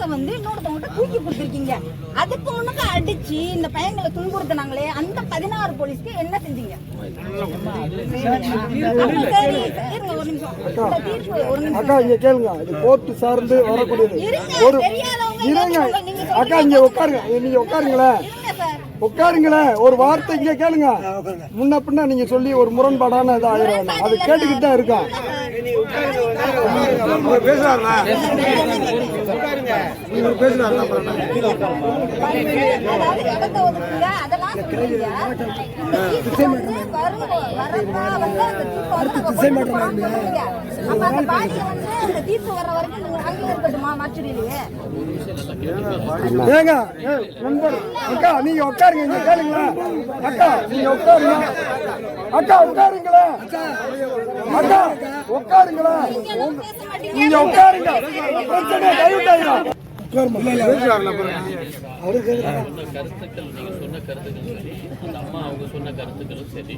கேஸை வந்து இன்னொருத்தவங்க தூக்கி கொடுத்துருக்கீங்க. அதுக்கு முன்னுக்கு அடிச்சு இந்த பையங்களை துன்புறுத்தினாங்களே அந்த 16 போலீஸ்க்கு என்ன செஞ்சீங்க? அக்கா இங்க கேளுங்க, இது கோர்ட் சார்ந்து வரக்கூடியது. ஒரு இருங்க அக்கா, இங்க உட்காருங்க, நீங்க உட்காருங்களேன். ஒரு வார்த்தை இங்க கேளுங்க. முன்ன பின்ன நீங்க சொல்லி ஒரு முரண்பாடான இது ஆயிரம் அது கேட்டுக்கிட்டு தான் இருக்கான். அக்கா நீங்க உட்காருங்க, இங்க கேளுங்களா. அக்கா நீங்க உட்காருங்க. அக்கா உட்காருங்களா. அக்கா உட்காருங்களா. நீங்க உட்காருங்க. பிரச்சனை கைவிட்டாங்க. கருத்துக்கள் நீங்க சொன்ன கருத்துக்கள் சரி, அந்த அம்மா அவங்க சொன்ன கருத்துக்களும் சரி.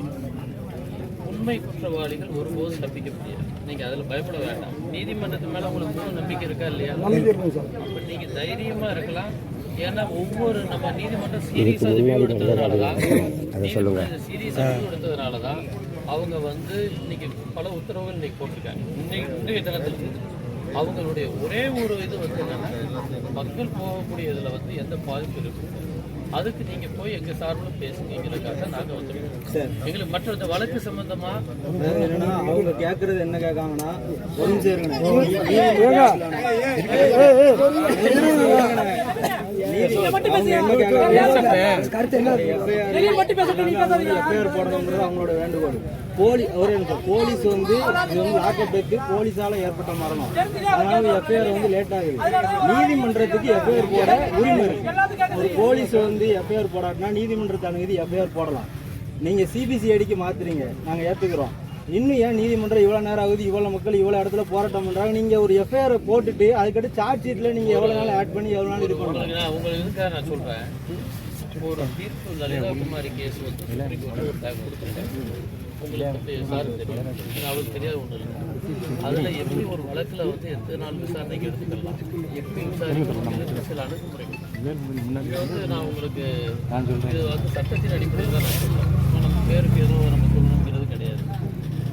உண்மை குற்றவாளிகள் ஒருபோதும் தப்பிக்க முடியாது. நீங்க அதுல பயப்பட வேண்டாம். நீதிமன்றத்து மேல உங்களுக்கு முழு நம்பிக்கை இருக்கா இல்லையா? அப்ப நீங்க தைரியமா இருக்கலாம். ஏன்னா ஒவ்வொரு நம்ம நீதிமன்றம் சீரியஸா எடுத்ததுனாலதான் அவங்க வந்து இன்னைக்கு பல உத்தரவுகள் இன்னைக்கு போட்டிருக்காங்க. இன்றைய தினத்துல அவங்களுடைய ஒரே ஒரு இது வந்து என்னன்னா, மக்கள் போகக்கூடிய இதுல வந்து எந்த பாதிப்பு இருக்கு, அதுக்கு நீங்க போய் எங்க சார்பில் பேசுங்கிறதுக்காக நாங்க வந்துருக்கோம். எங்களுக்கு மற்ற இந்த வழக்கு சம்பந்தமா என்னன்னா அவங்க கேட்கறது என்ன கேட்காங்கன்னா, ஒரு அவங்களோட வேண்டுகோள். போலீஸ் வந்து லாக்கெட்டுக்கு போலீஸால ஏற்பட்ட மரணம், அதனால எஃப்ஐஆர் வந்து லேட் ஆகுது. நீதிமன்றத்துக்கு எஃப்ஐஆர் போட உரிமை இருக்கு. ஒரு போலீஸ் வந்து எஃப்ஐஆர் போடாட்டினா நீதிமன்றத்தை அணுகி எஃப்ஐஆர் போடலாம். நீங்க சிபிசிஐடிக்கு மாத்துறீங்க, நாங்க ஏத்துக்கிறோம். இன்னும் ஏன் நீதிமன்றம் இவ்வளவு நேரம் ஆகுது, இவ்வளவு மக்கள் இவ்வளவு இடத்துல போராட்டம் பண்றாங்க? நீங்க ஒரு எஃப்ஐஆர் போட்டுட்டு அதுக்கடுத்து சார்ஜ் ஷீட்ல நீங்க எவ்வளவு நாள் ஆட் பண்ணி எவ்வளவு நாள் இது பண்ணுங்க. உங்களுக்கு இதுக்காக நான் சொல்றேன், ஒரு தீர்ப்பு லலிதாகுமாரி கேஸ் வந்து கொடுத்துருக்கேன். உங்களுக்கு சார் தெரியும், அவருக்கு தெரியாத ஒண்ணு இல்லை. அதுல எப்படி ஒரு வழக்குல வந்து எத்தனை நாள் விசாரணைக்கு எடுத்துக்கலாம், எப்படி விசாரிக்கணும், சில அணுகுமுறைகள் வந்து நான் உங்களுக்கு இது வந்து சட்டத்தின் அடிப்படையில் தான் நான் சொல்றேன். நம்ம பேருக்கு ஏதோ நம்ம சொல்லணுங்கிறது கிடையாது.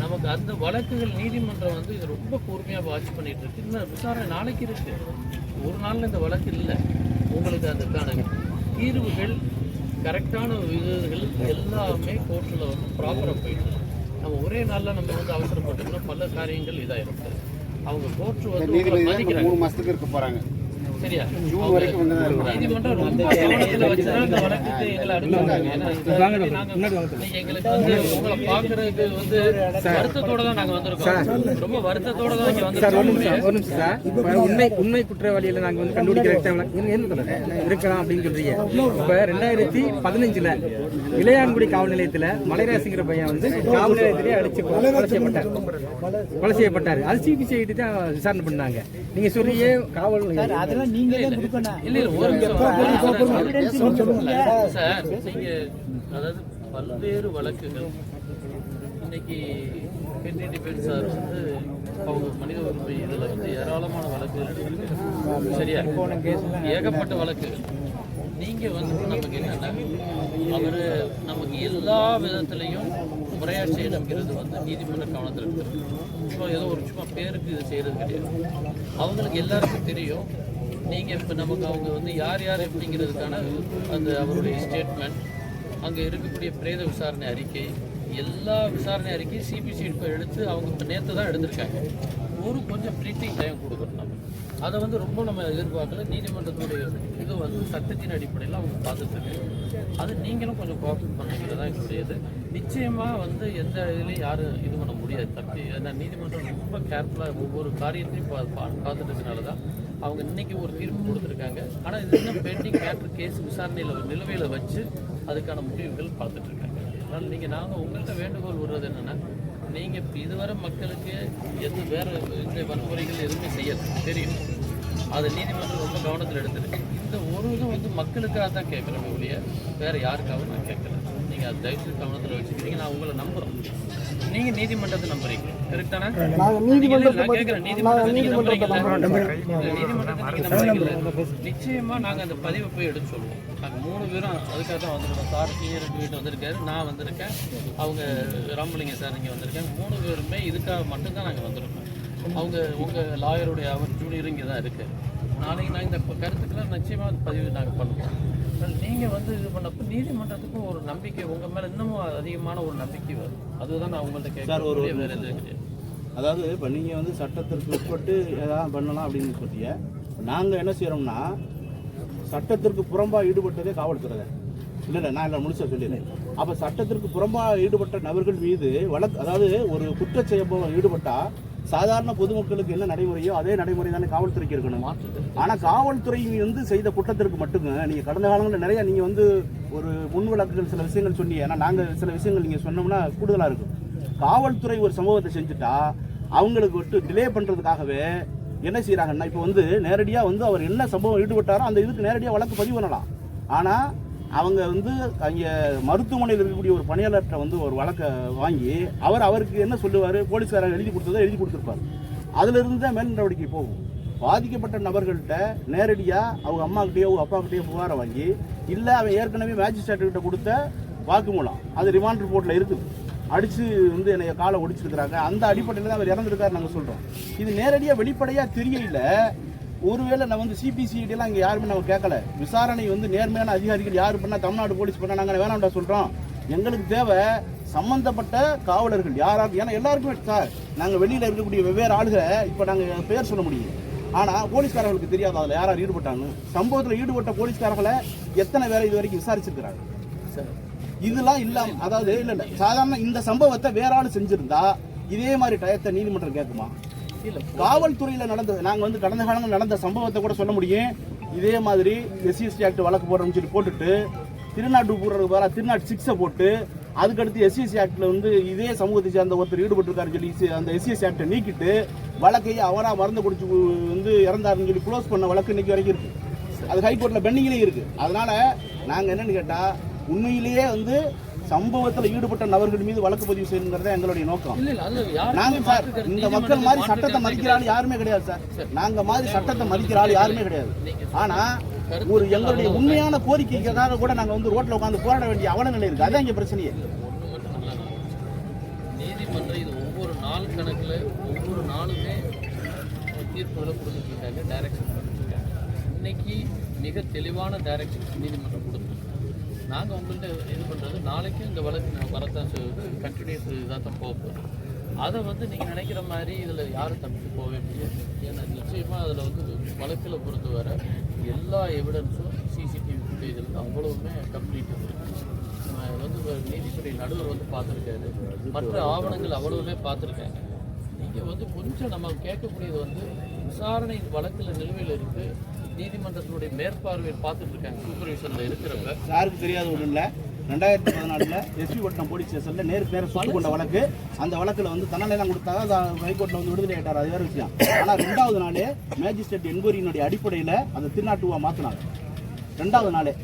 நமக்கு அந்த வழக்குகள் நீதிமன்றம் வந்து இது ரொம்ப கூர்மையாக வாட்ச் பண்ணிட்டு இருக்கு. இன்னும் விசாரணை நாளைக்கு இருக்கு. ஒரு நாள்ல இந்த வழக்கு இல்லை. உங்களுக்கு அதுக்கான தீர்வுகள் கரெக்டான இதுகள் எல்லாமே கோர்ட்டில் வந்து ப்ராப்பராக போயிட்டு நம்ம ஒரே நாளில் நம்ம வந்து அவசரப்பட்டோம்னா பல காரியங்கள் இதாயிரும். அவங்க கோர்ட் வந்து மதிக்கிறாங்க. 3 மாசத்துக்கு இருக்க போறாங்க. சரியா? நீதிமன்றம் ரொம்ப கவனத்தில் வச்சுதான் இந்த வழக்குக்கு எங்களை அனுப்புறாங்க. எங்களுக்கு வந்து உங்களை பார்க்கறதுக்கு வந்து வருத்தத்தோட தான் நாங்கள் வந்திருக்கோம். ரொம்ப வருத்தத்தோட தான் இங்கே வந்து உண்மை குற்றவாளிகளை நாங்கள் வந்து கண்டுபிடிக்கிற இருக்கலாம் அப்படின்னு சொல்றீங்க. இப்போ 2015 இளையான்குடி காவல் நிலையத்தில் மலைராசிங்கிற பையன் வந்து காவல் நிலையத்திலேயே அடிச்சு கொலை செய்யப்பட்டார். அது சிபிசிஐடி தான் விசாரணை பண்ணாங்க. நீங்க சொல்றீங்க காவல் அதெல்லாம் நீங்களே கொடுக்கணும். இல்ல ஒரு சார், நீங்க அதாவது பல்வேறு வழக்குகள் இன்னைக்கு டிஃபென்ஸ் சார் வந்து அவங்க மனித உரிமை இதில் வந்து ஏராளமான வழக்குகள் இருக்கு. சரியா? ஏகப்பட்ட வழக்குகள். நீங்க வந்து நமக்கு என்னன்னா, அவரு நமக்கு எல்லா விதத்திலையும் முறையாக செய்யணுங்கிறது வந்து நீதிமன்ற கவனத்தில் இருக்குது. இப்போ ஏதோ ஒரு சும்மா பேருக்கு இது செய்யறது கிடையாது. அவங்களுக்கு எல்லாருக்கும் தெரியும். நீங்கள் இப்போ நமக்கு அவங்க வந்து யார் யார் எப்படிங்கிறதுக்கான அந்த அவருடைய ஸ்டேட்மெண்ட், அங்கே இருக்கக்கூடிய பிரேத விசாரணை அறிக்கை, எல்லா விசாரணை அறிக்கையும் சிபிசிஐடி இப்போ எடுத்து அவங்க இப்போ நேற்று தான் எடுத்திருக்காங்க. ஒரு கொஞ்சம் ப்ரீட்டிங் டைம் கொடுக்கணும். நம்ம அதை வந்து ரொம்ப நம்ம எதிர்பார்க்கல. நீதிமன்றத்துடைய இது வந்து சட்டத்தின் அடிப்படையில் அவங்க பார்த்துட்டு அது நீங்களும் கொஞ்சம் கோஆப்ரேட் பண்ணிக்கிறதா என்னுடையது. நிச்சயமாக வந்து எந்த இதுலேயும் யாரும் இது பண்ண முடியாது தப்பி. ஏன்னா நீதிமன்றம் ரொம்ப கேர்ஃபுல்லாக ஒவ்வொரு காரியத்தையும் பார்த்துட்டதுனால தான் அவங்க இன்னைக்கு ஒரு தீர்ப்பு கொடுத்துருக்காங்க. ஆனால் இது இன்னும் பெண்டிங் மேட்டர் கேஸ் விசாரணையில் நிலுவையில் வச்சு அதுக்கான முடிவுகள் பார்த்துட்ருக்காங்க. அதனால் நாங்கள் உங்கள்கிட்ட வேண்டுகோள் விடுறது என்னென்னா, நீங்கள் இதுவரை மக்களுக்கு வேறு இந்த வன்முறைகள் எதுவுமே செய்யலை தெரியும். அதை நீதிமன்றம் ரொம்ப கவனத்தில் எடுத்துருக்கு. இந்த ஒரு இதுவும் வந்து மக்களுக்காக தான் கேட்குறேன் ஒழிய வேறு யாருக்காகவும் நான் கேட்குறேன். நீங்கள் அதை தயவுசெய்து கவனத்தில் வச்சுக்கிறீங்க. நான் உங்களை நம்புகிறோம். நீங்க நீதிமன்றத்தை நம்புறீங்க, கரெக்டானா? நாங்க நீதிமன்றத்தை நான் கேட்கிறேன், நீதிமன்றத்தை நீங்க நம்புறீங்கல்ல? நிச்சயமா நாங்க அந்த பதிவை போய் எடுத்து சொல்லுவோம். நாங்க 3 பேரும் அதுக்காக தான் வந்திருக்கோம். சார் சீனியர் வீட்டு வந்திருக்காரு, நான் வந்திருக்கேன், அவங்க ராமலிங்க சார் இங்கே வந்திருக்காங்க. 3 பேருமே இதுக்காக மட்டும்தான் நாங்கள் வந்திருக்கோம். அவங்க உங்கள் லாயருடைய அவர் ஜூனியர் இங்கே தான் இருக்குது. நாளைக்கு நாங்கள் இந்த கருத்துக்களை நிச்சயமாக அந்த பதிவு நாங்கள் பண்ணுவோம். நீங்கள் வந்து இது பண்ணப்போ நீதிமன்றத்துக்கும் ஒரு நம்பிக்கை உங்கள் மேலே இன்னமும் அதிகமான ஒரு நம்பிக்கை வரும். அதுதான் நான் உங்கள்கிட்ட கேட்குறேன். ஒரு வேறு எதுவும் கிடையாது. அதாவது இப்போ நீங்கள் வந்து சட்டத்திற்கு உட்பட்டு எதாவது பண்ணலாம் அப்படின்னு சொல்லிய, நாங்கள் என்ன செய்கிறோம்னா சட்டத்திற்கு புறம்பாக ஈடுபட்டதே காவல்துறை தான். இல்லை நான் இல்லை முழுசாக சொல்லிடுறேன். அப்போ சட்டத்திற்கு புறம்பாக ஈடுபட்ட நபர்கள் மீது அதாவது ஒரு குற்றச் செயல் ஈடுபட்டால் சாதாரண பொதுமக்களுக்கு என்ன நடைமுறையோ அதே நடைமுறை தானே காவல்துறைக்கு இருக்கணும். ஆனால் காவல்துறை வந்து செய்த குற்றத்திற்கு மட்டுங்க நீங்கள் கடந்த காலங்களில் நிறைய நீங்கள் வந்து ஒரு முன் வழக்குகள் சில விஷயங்கள் சொன்னீங்க. ஏன்னா நாங்கள் சில விஷயங்கள் நீங்கள் சொன்னோம்னா கூடுதலாக இருக்கும். காவல்துறை ஒரு சம்பவத்தை செஞ்சுட்டா அவங்களுக்கு விட்டு டிலே பண்ணுறதுக்காகவே என்ன செய்கிறாங்கன்னா இப்போ வந்து நேரடியாக வந்து அவர் என்ன சம்பவம் ஈடுபட்டாரோ அந்த இதுக்கு நேரடியாக வழக்கு பதிவு பண்ணலாம். ஆனால் அவங்க வந்து அங்கே மருத்துவமனையில் இருக்கக்கூடிய ஒரு பணியாளர்கிட்ட வந்து ஒரு வழக்கை வாங்கி அவருக்கு என்ன சொல்லுவார், போலீஸ்காரர் எழுதி கொடுத்ததோ எழுதி கொடுத்துருப்பார். அதிலிருந்து தான் மேல் நடவடிக்கை போகும். பாதிக்கப்பட்ட நபர்கள்ட்ட நேரடியாக அவங்க அம்மாக்கிட்டேயோ அப்பாக்கிட்டேயோ புகாரை வாங்கி, இல்லை அவன் ஏற்கனவே மேஜிஸ்ட்ரேட்டுக்கிட்ட கொடுத்த வாக்குமூலம் அது ரிமாண்ட் ரிப்போர்ட்டில் இருக்குது, அடித்து வந்து என்னை காலை ஒடிச்சிருக்கிறாங்க, அந்த அடிப்படையில் தான் அவர் இறந்துருக்காரு நாங்கள் சொல்கிறோம். இது நேரடியாக வெளிப்படையாக தெரியல. ஒருவேளை நான் வந்து சிபிசிஐடியெல்லாம் இங்கே யாருமே நம்ம கேட்கல. விசாரணை வந்து நேர்மையான அதிகாரிகள் யார் பண்ணால் தமிழ்நாடு போலீஸ் பண்ணால் நாங்கள் வேணாம்டா சொல்கிறோம். எங்களுக்கு தேவை சம்மந்தப்பட்ட காவலர்கள் யாராவது. ஏன்னா எல்லாருக்குமே சார் நாங்கள் வெளியில் இருக்கக்கூடிய வெவ்வேறு ஆளுகளை இப்போ நாங்கள் பேர் சொல்ல முடியும். ஆனால் போலீஸ்காரர்களுக்கு தெரியாது அதில் யார் ஈடுபட்டாங்க. சம்பவத்தில் ஈடுபட்ட போலீஸ்காரர்களை எத்தனை பேரை இது வரைக்கும் விசாரிச்சிருக்கிறாங்க சார். இதெல்லாம் இல்லாமல் அதாவது இல்லை சாதாரண இந்த சம்பவத்தை வேற ஆள் செஞ்சுருந்தா இதே மாதிரி டயத்தை நீதிமன்றம் கேட்குமா? இல்லை, காவல்துறையில் நடந்தது. நாங்கள் வந்து கடந்த காலங்கள் நடந்த சம்பவத்தை கூட சொல்ல முடியும். இதே மாதிரி SC/ST ஆக்ட் வழக்கு போடுறோம்னு சொல்லி போட்டுட்டு திருநாட்டு போடுறதுக்கு வர திருநாட்டு 6 போட்டு அதுக்கடுத்து SC/ST ஆக்டில் வந்து இதே சமூகத்தை சேர்ந்த ஒருத்தர் ஈடுபட்டிருக்காருன்னு சொல்லி அந்த SC/ST ஆக்டை நீக்கிட்டு வழக்கை அவராக மருந்து குடிச்சு வந்து இறந்தாருன்னு சொல்லி க்ளோஸ் பண்ண வழக்கு இன்னைக்கு வரைக்கும் இருக்குது. அது ஹைகோர்ட்டில் பெண்டிங்லேயும் இருக்குது. அதனால் நாங்கள் என்னென்னு கேட்டால் உண்மையிலேயே வந்து சம்பவத்தில் ஈடுபட்ட நபர்கள் மீது வழக்கு பதிவு செய்யணுங்கிறத எங்களுடைய நோக்கம். நாங்கள் சார் இந்த மக்கள் மாதிரி சட்டத்தை மதிக்கிற ஆள் யாருமே கிடையாது சார். நாங்கள் மாதிரி சட்டத்தை மதிக்கிற ஆள் யாருமே கிடையாது. ஆனால் ஒரு எங்களுடைய உண்மையான கோரிக்கைக்காக கூட நாங்கள் வந்து ரோட்டில் உட்காந்து போராட வேண்டிய அவல நிலை இருக்குது. அதான் இங்கே பிரச்சனையே. நீதிமன்றம் இது ஒவ்வொரு நாள் கணக்கில் ஒவ்வொரு நாளுமே தீர்ப்புகளை கொடுத்துருக்காங்க, டைரக்ஷன் கொடுத்துருக்காங்க. இன்னைக்கு மிக தெளிவான டைரக்ஷன் நீதிமன்றம் கொடுத்துருக்காங்க. நாங்கள் உங்கள்கிட்ட இது பண்ணுறது நாளைக்கு இந்த வழக்கு வரத்தான் செய்வது கண்டினியூஸ் இதாக தான் போகும். அதை வந்து நீங்கள் நினைக்கிற மாதிரி இதில் யாரும் தப்பிச்சு போகவே முடியாது. ஏன்னா நிச்சயமாக அதில் வந்து வழக்கில் பொறுத்த வர எல்லா எவிடன்ஸும் CCTV ஃபுட்டேஜில் அவ்வளவுமே கம்ப்ளீட் இருக்குது. வந்து நீதித்துறை நடுவர் வந்து பார்த்துருக்காரு, மற்ற ஆவணங்கள் அவ்வளவுமே பார்த்துருக்காங்க. நீங்கள் வந்து கொஞ்சம் நம்ம கேட்கக்கூடியது வந்து விசாரணை வழக்கில் நிலுவையில் இருக்குது, நீதிமன்றத்தினுடைய மேற்பார்வையில் பார்த்துட்டு இருக்காங்க, சூப்பர்விஷனில் இருக்கிறப்ப. யாருக்கு தெரியாத ஒன்றும் இல்லை, 2014 SP பட்டினம் போலீஸ் ஸ்டேஷனில் நேருக்கு நேரம் சுட்டு கொண்ட வழக்கு. அந்த வழக்கில் வந்து தண்டனைலாம் கொடுத்தாங்க, ஹைகோர்ட்டில் வந்து விடுதலை ஆகிட்டார். அது வேறு விஷயம். ஆனால் 2வது நாளே மேஜிஸ்ட்ரேட் என்கொயரியினுடைய அடிப்படையில் அந்த திருநாட்டுவா மாற்றினாங்க. 2வது நாளே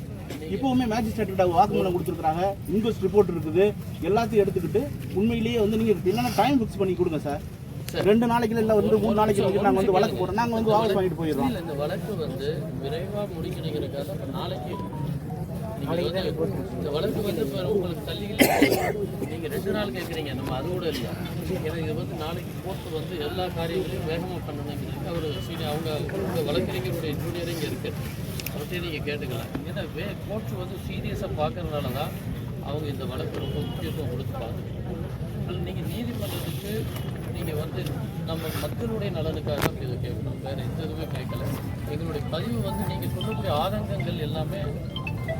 இப்போவுமே மேஜிஸ்ட்ரேட் வாக்குமூலம் கொடுத்துருக்காங்க, இன்வெஸ்ட் ரிப்போர்ட் இருக்குது, எல்லாத்தையும் எடுத்துக்கிட்டு உண்மையிலேயே வந்து நீங்கள் என்னென்ன டைம் ஃபிக்ஸ் பண்ணி கொடுங்க சார். 2 நாளைக்கு இல்லை வந்து 3 நாளைக்கு நாங்கள் வந்து வழக்கு போடுறோம், நாங்கள் வந்து வாபஸ் வாங்கிட்டு போயிடுறோம். இந்த வழக்கு வந்து விரைவாக முடிக்கணுங்கிறதுக்காக நாளைக்கு இந்த வழக்கு வந்து உங்களுக்கு தள்ளிகள் நீங்கள் 2 நாள் கேட்குறீங்க, நம்ம அதோட இல்லை. ஏன்னா இது வந்து நாளைக்கு கோர்ட்டு வந்து எல்லா காரியங்களையும் வேகமாக பண்ணணுங்கிறது அவர் அவங்க வழக்கறிஞருடைய ஜூனியர் இங்கே இருக்குது, அவர்கிட்ட நீங்கள் கேட்டுக்கலாம். ஏன்னா கோர்ட்டு வந்து சீரியஸாக பார்க்கறதுனால தான் அவங்க இந்த வழக்கு ரொம்ப முக்கியத்துவம் கொடுத்து பார்த்துருக்காங்க. அதில் நீங்கள் நீதிமன்றத்துக்கு நீங்கள் வந்து நம்ம மக்களுடைய நலனுக்காக தான் இதை கேட்கணும், வேறு எந்த இதுவுமே கேட்கல. எங்களுடைய பதிவு வந்து நீங்கள் சொல்லக்கூடிய ஆதங்கங்கள் எல்லாமே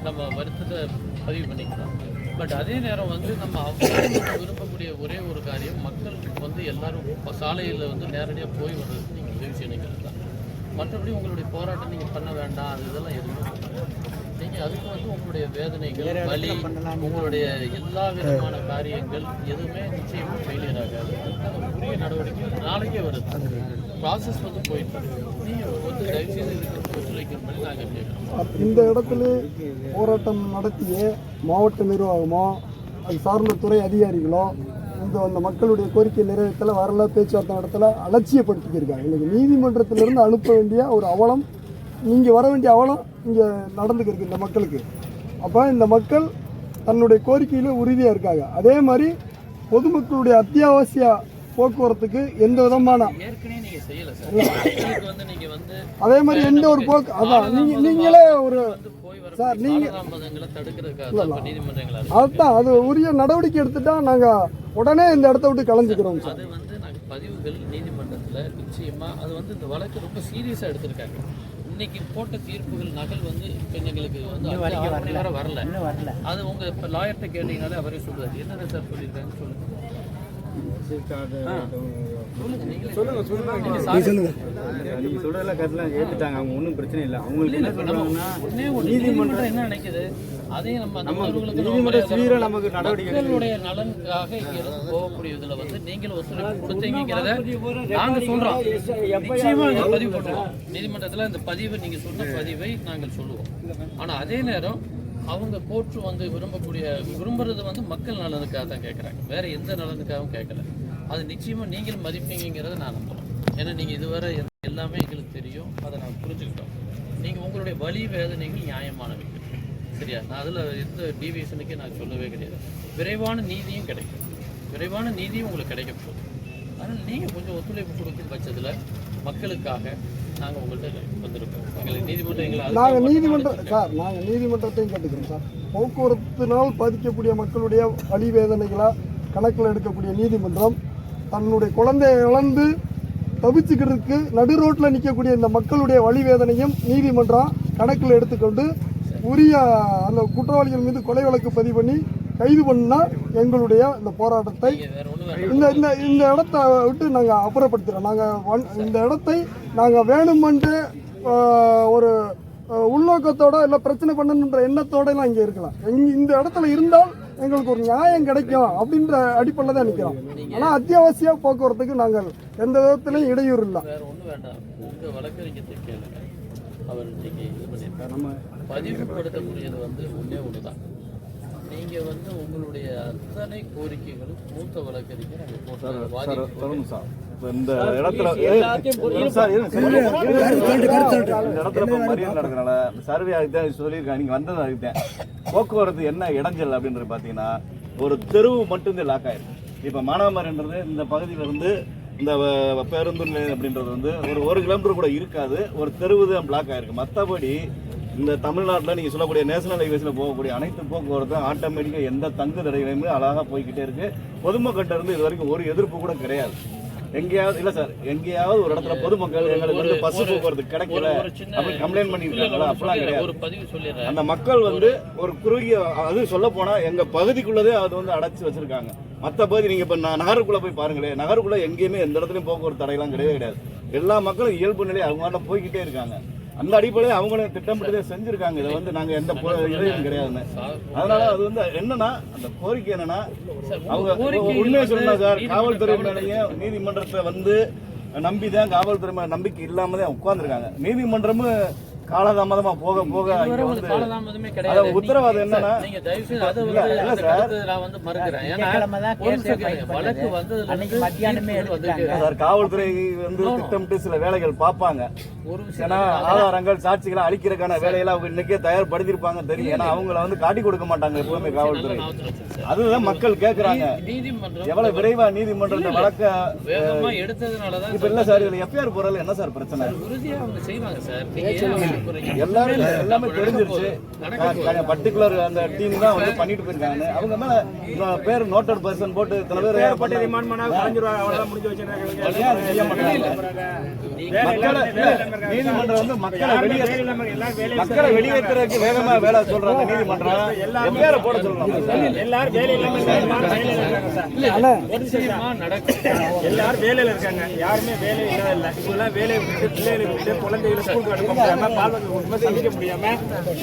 நம்ம வருத்தத்தை பதிவு பண்ணிக்கலாம். பட் அதே நேரம் வந்து நம்ம அவங்க விரும்பக்கூடிய ஒரே ஒரு காரியம் மக்கள் வந்து எல்லாரும் சாலையில் வந்து நேரடியாக போய் வர்றது நீங்கள் உதவி செய்யணுங்கிறது தான். மற்றபடி உங்களுடைய போராட்டம் நீங்கள் பண்ண வேண்டாம், அது இதெல்லாம் எதுவும் நீங்கள் அதுக்கு வந்து உங்களுடைய வேதனைகள், வலி, உங்களுடைய எல்லா விதமான காரியங்கள் எதுவுமே நிச்சயமாக ஃபெயிலியர் ஆகாது. அதுக்கான உரிய நடவடிக்கை நாளைக்கே வருது, ப்ராசஸ் வந்து போயிட்டு நீங்கள் வந்து தயவுசெய்து இதுக்கு ஒத்துழைக்கிற மாதிரி நாங்கள் கேட்குறோம். இந்த இடத்துல போராட்டம் நடத்திய மாவட்ட நிர்வாகமோ அது சார்ந்த துறை அதிகாரிகளோ அந்த மக்களுடைய கோரிக்கை நிறைவேற்றல வரல, பேச்சுவார்த்தை நடத்தல, அலட்சியப்படுத்திக்கிருக்காங்க. இன்னைக்கு நீதிமன்றத்திலிருந்து அனுப்ப வேண்டிய ஒரு அவலம், இங்கே வர வேண்டிய அவலம் இங்கே நடந்துக்கிருக்கு இந்த மக்களுக்கு. அப்போ இந்த மக்கள் தன்னுடைய கோரிக்கையில் உறுதியாக இருக்காங்க. அதே மாதிரி பொதுமக்களுடைய அத்தியாவசிய போக்குவரத்துக்கு எந்த விதமான ஏற்கனவே நீங்க செய்யல சார். உங்களுக்கு வந்து நீங்க வந்து அதே மாதிரி எந்த ஒரு போக்கு அதான் நீங்களே ஒரு போய் வர சார் நீங்கள் தாமதங்களை தடுக்கிறதுக்காக நீதிமன்றங்களா அதுதான் அது உரிய நடவடிக்கை எடுத்துட்டா நாங்கள் உடனே இந்த இடத்த விட்டு கலைஞ்சிக்கிறோம் சார். அது வந்து நாங்கள் பதிவுகள் நீதிமன்றத்தில் நிச்சயமா அது வந்து இந்த வழக்கு ரொம்ப சீரியஸாக எடுத்திருக்காங்க. இன்னைக்கு போட்ட தீர்ப்புகள் நகல் வந்து இப்போ எங்களுக்கு வந்து 6 மணி வரை வரல. அது உங்க இப்போ லாயர்கிட்ட கேட்டீங்கனாலே அவரே சொல்றாரு. என்னென்ன சார் சொல்லியிருக்காங்க சொல்லுங்க. நீங்க சொல்றதெல்லாம் கருத்துலாம் ஏத்துட்டாங்க. அவங்க ஒன்றும் பிரச்சனை இல்லை. அவங்களுக்கு என்ன சொல்றாங்கன்னா நீதிமன்றம் என்ன நினைக்குது அதையும் நம்ம நீதிமன்ற சீரா நமக்கு நடவடிக்கை மக்களுடைய நலனுக்காக இங்கிருந்து போகக்கூடிய இதுல வந்து நீங்களும் ஒத்துழைப்பு கொடுத்தீங்கிறத நாங்க சொல்றோம். நிச்சயமா இந்த பதிவு போட்டுருவோம் நீதிமன்றத்துல. இந்த பதிவை நீங்க சொன்ன பதிவை நாங்கள் சொல்லுவோம். ஆனா அதே நேரம் அவங்க கோர்ட்டு வந்து விரும்புறது வந்து மக்கள் நலனுக்காக தான் கேட்குறாங்க, வேற எந்த நலனுக்காகவும் கேட்கல. அது நிச்சயமா நீங்களும் மதிப்பீங்கிறத நான் நம்புறேன். ஏன்னா நீங்க இதுவரை எல்லாமே எங்களுக்கு தெரியும், அதை நான் புரிஞ்சுக்கிட்டோம். நீங்க உங்களுடைய வலி வேதனைகள் நியாயமானவைகள், சரியா? நான் அதில் எந்த டிவியேஷனுக்கே நான் சொல்லவே கிடையாது. விரைவான நீதியும் கிடைக்கும், விரைவான நீதியும் உங்களுக்கு கிடைக்க போகுது. அதனால் நீங்கள் கொஞ்சம் ஒத்துழைப்பு கொடுக்கும் பட்சத்தில் மக்களுக்காக நாங்கள் உங்கள்கிட்ட வந்திருக்கோம். எங்களுக்கு நீதிமன்றம் நாங்கள் நீதிமன்றத்தையும் கேட்டுக்கிறோம் சார். போக்குவரத்தினால் பாதிக்கக்கூடிய மக்களுடைய வலி வேதனைகளை கணக்கில் எடுக்கக்கூடிய நீதிமன்றம் தன்னுடைய குழந்தையை இழந்து தவிச்சுக்கிறதுக்கு நடு ரோட்டில் நிற்கக்கூடிய இந்த மக்களுடைய வலி வேதனையும் நீதிமன்றம் கணக்கில் எடுத்துக்கொண்டு உரிய அந்த குற்றவாளிகள் மீது கொலை வழக்கு பதிவு பண்ணி கைது பண்ணால் எங்களுடைய இந்த போராட்டத்தை இந்த இடத்தை விட்டு நாங்கள் அப்புறப்படுத்துகிறோம். நாங்கள் இந்த இடத்தை நாங்கள் வேணுமென்று ஒரு உள்நோக்கத்தோட இல்லை பிரச்சனை பண்ணணுன்ற எண்ணத்தோடலாம் இங்கே இருக்கலாம். இந்த இடத்துல இருந்தால் எங்களுக்கு ஒரு நியாயம் கிடைக்கும் அப்படின்ற அடிப்படையில் தான் நிற்கிறோம். ஆனால் அத்தியாவசிய போக்குவரத்துக்கு நாங்கள் எந்த விதத்திலையும் இடையூறு இல்லை. வேற ஒன்றும் வேண்டாம். உங்கள் வழக்கறிஞத்தை கேளுங்க. அவர் இன்னைக்கு இது பண்ணியிருக்காரு. நம்ம பதிவுபடுத்தக்கூடியது வந்து ஒன்று தான். நீங்கள் வந்து உங்களுடைய அத்தனை கோரிக்கைகளும் மூத்த வழக்கறிஞர் அங்கே போட்டு சார் இந்த இடத்துல மறியல் நடக்கிறனால சர்வே ஆகிதான் சொல்லியிருக்காங்க. நீங்க வந்தது ஆகிட்டேன். போக்குவரத்து என்ன இடைஞ்சல் அப்படின்றது பாத்தீங்கன்னா ஒரு தெருவு மட்டும்தான் லாக் ஆயிருக்கு. இப்ப மானாமரின்றது இந்த பகுதியில இருந்து இந்த பேருந்து அப்படின்றது வந்து ஒரு கிலோமீட்டர் கூட இருக்காது, ஒரு தெருவு தான் பிளாக் ஆயிருக்கு. மற்றபடி இந்த தமிழ்நாட்டில் நீங்கள் சொல்லக்கூடிய நேஷனல் ஹைவேஸில் போகக்கூடிய அனைத்து போக்குவரத்தும் ஆட்டோமேட்டிக்காக எந்த தங்கு தடைகளையுமே அழகாக போய்கிட்டே இருக்கு. பொதுமக்கள்கிட்ட இருந்து இது வரைக்கும் ஒரு எதிர்ப்பு கூட கிடையாது. எங்கேயாவது இல்லை சார், எங்கேயாவது ஒரு இடத்துல பொதுமக்கள் எங்களுக்கு வந்து பஸ் போக்குவரத்து கிடைக்கல அப்படி கம்ப்ளைண்ட் பண்ணியிருக்காங்களா? அப்படிலாம் கிடையாது. அந்த மக்கள் வந்து ஒரு குறுகிய அது சொல்ல போனா எங்க பகுதிக்குள்ளதே அது வந்து அடைச்சி வச்சிருக்காங்க. மற்ற பகுதி நீங்க இப்ப நகருக்குள்ள போய் பாருங்களேன், நகருக்குள்ள எங்கேயுமே எந்த இடத்துலயும் போக்குவரத்து தடையெல்லாம் கிடையவே கிடையாது. எல்லா மக்களும் இயல்பு நிலையை அவங்க போய்கிட்டே இருக்காங்க. அந்த அடிப்படையில் அவங்களும் திட்டமிட்டு செஞ்சிருக்காங்க. இதை வந்து நாங்க எந்த இதையும் கிடையாதுன்னு. அதனால அது வந்து என்னன்னா அந்த கோரிக்கை என்னன்னா அவங்க உண்மையை சொல்லணும் சார். காவல்துறை மேலேயே நீதிமன்றத்தை வந்து நம்பிதான் காவல்துறை மேல நம்பிக்கை இல்லாம தான் உட்கார்ந்துருக்காங்க. நீதிமன்றமும் காலதாமதமா போக போக உத்தரவாதம் என்னன்னா காவல்துறை வந்து திட்டமிட்டு சில வேலைகள் பார்ப்பாங்க. ஆதாரங்கள் சாட்சிகளை அளிக்கிறதுக்கான வேலையெல்லாம் அவங்க இன்னைக்கே தயார்படுத்திருப்பாங்க தெரியும். ஏன்னா அவங்கள வந்து காட்டி கொடுக்க மாட்டாங்க எப்பவுமே காவல்துறை. அதுதான் மக்கள் கேட்கறாங்க, எவ்வளவு விரைவா நீதிமன்ற வழக்க எடுத்ததுனாலதான். இப்ப இல்ல சார், இதுல எஃப்ஐஆர் போறதுல என்ன சார் பிரச்சனை? எல்லாரும் எல்லாமே தெரிஞ்சிருச்சு. பர்டிகுலர் அந்த டீம் தான் வந்து பண்ணிட்டு போயிருக்காங்க. அவங்க மேல பேர் நோட்டட் பர்சன் போட்டு சில பேர் நீதிமன்றம் வந்து மக்களை வெளியேற்றுறதுக்கு வேகமா வேலை சொல்றாங்க. நீதிமன்றம் பேரை போட சொல்றாங்க. எல்லாரும் வேலையில இருக்காங்க, யாருமே வேலை இல்லை. இப்பெல்லாம் வேலையை விட்டு பிள்ளைகளை விட்டு குழந்தைகளை ஸ்கூலுக்கு அனுப்ப முடியாம வாழ்வாங்க குடும்பம் சந்திக்க முடியாம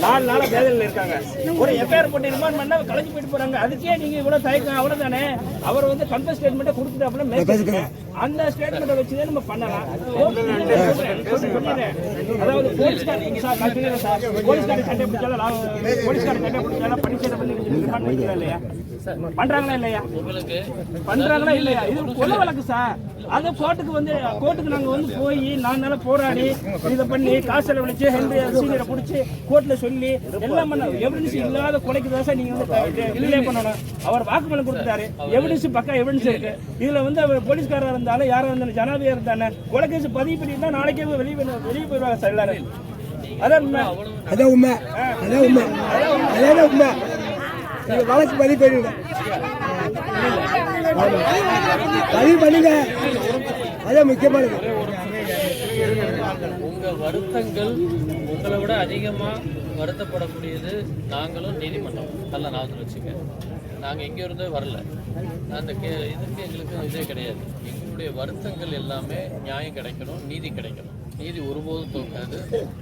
4 நாளா வேதனையில் இருக்காங்க. ஒரு எஃப்ஐஆர் போட்டு ரிமாண்ட் பண்ணா கலைஞ்சு போயிட்டு போறாங்க. அதுக்கே நீங்க இவ்வளவு தயக்கம் அவ்வளவுதானே. அவர் வந்து கன்ஃபர்ம் ஸ்டேட்மெண்ட்டை கொடுத்துட்டாப்புல அந்த ஸ்டேட்மெண்ட்டை வச்சுதான் நம்ம பண்ணலாம். அதாவது போலீஸ்காரர் சட்டை பிடிச்சாலும் போலீஸ்காரர் சட்டை பிடிச்சாலும் பணிச்சேரம் பண்ணி இல்லையா பண்றாங்களா இல்லையா உங்களுக்கு பண்றாங்களா இல்லையா? இது கொலை வழக்கு சார். அது கோர்ட்டுக்கு நாங்க வந்து போய் 4 நாளா போராடி இதை பண்ணி காசு செலவழிச்சு ஹென்ரி சீனியரை பிடிச்சி கோர்ட்ல சொல்லி எல்லாம் பண்ண எவிடன்ஸ் இல்லாத கொலைக்கு தான் சார் நீங்க வந்து ரிலே பண்ணணும். அவர் வாக்குமூலம் கொடுத்துட்டாரு. எவிடன்ஸ் பக்கா எவிடன்ஸ் இருக்கு. இதுல வந்து அவர் போலீஸ்காரா இருந்தாலும் யாரா இருந்தாலும் ஜனாதிபதியா இருந்தானே கொலை கேஸ் பதிவு பண்ணிட்டு நாளைக்கே வெளியே போயிடுவாங்க சார் எல்லாரும். அதான் உண்மை. அதான் உண்மை. வழக்கு பதிவு பண்ணுங்க. பதிவு பண்ணுங்க. அதான் முக்கியமானது. உங்க வருத்தங்கள் உங்களை விட அதிகமா வருத்தப்படக்கூடியது நாங்களும் நீதிமன்றம். நல்லா ஞாபகத்தில் வச்சுக்க. நாங்கள் எங்கே இருந்தே வரல. அந்த இதுக்கு எங்களுக்கு இதே கிடையாது. எங்களுடைய வருத்தங்கள் எல்லாமே நியாயம் கிடைக்கணும், நீதி கிடைக்கணும். நீதி ஒருபோதும் தோற்காது.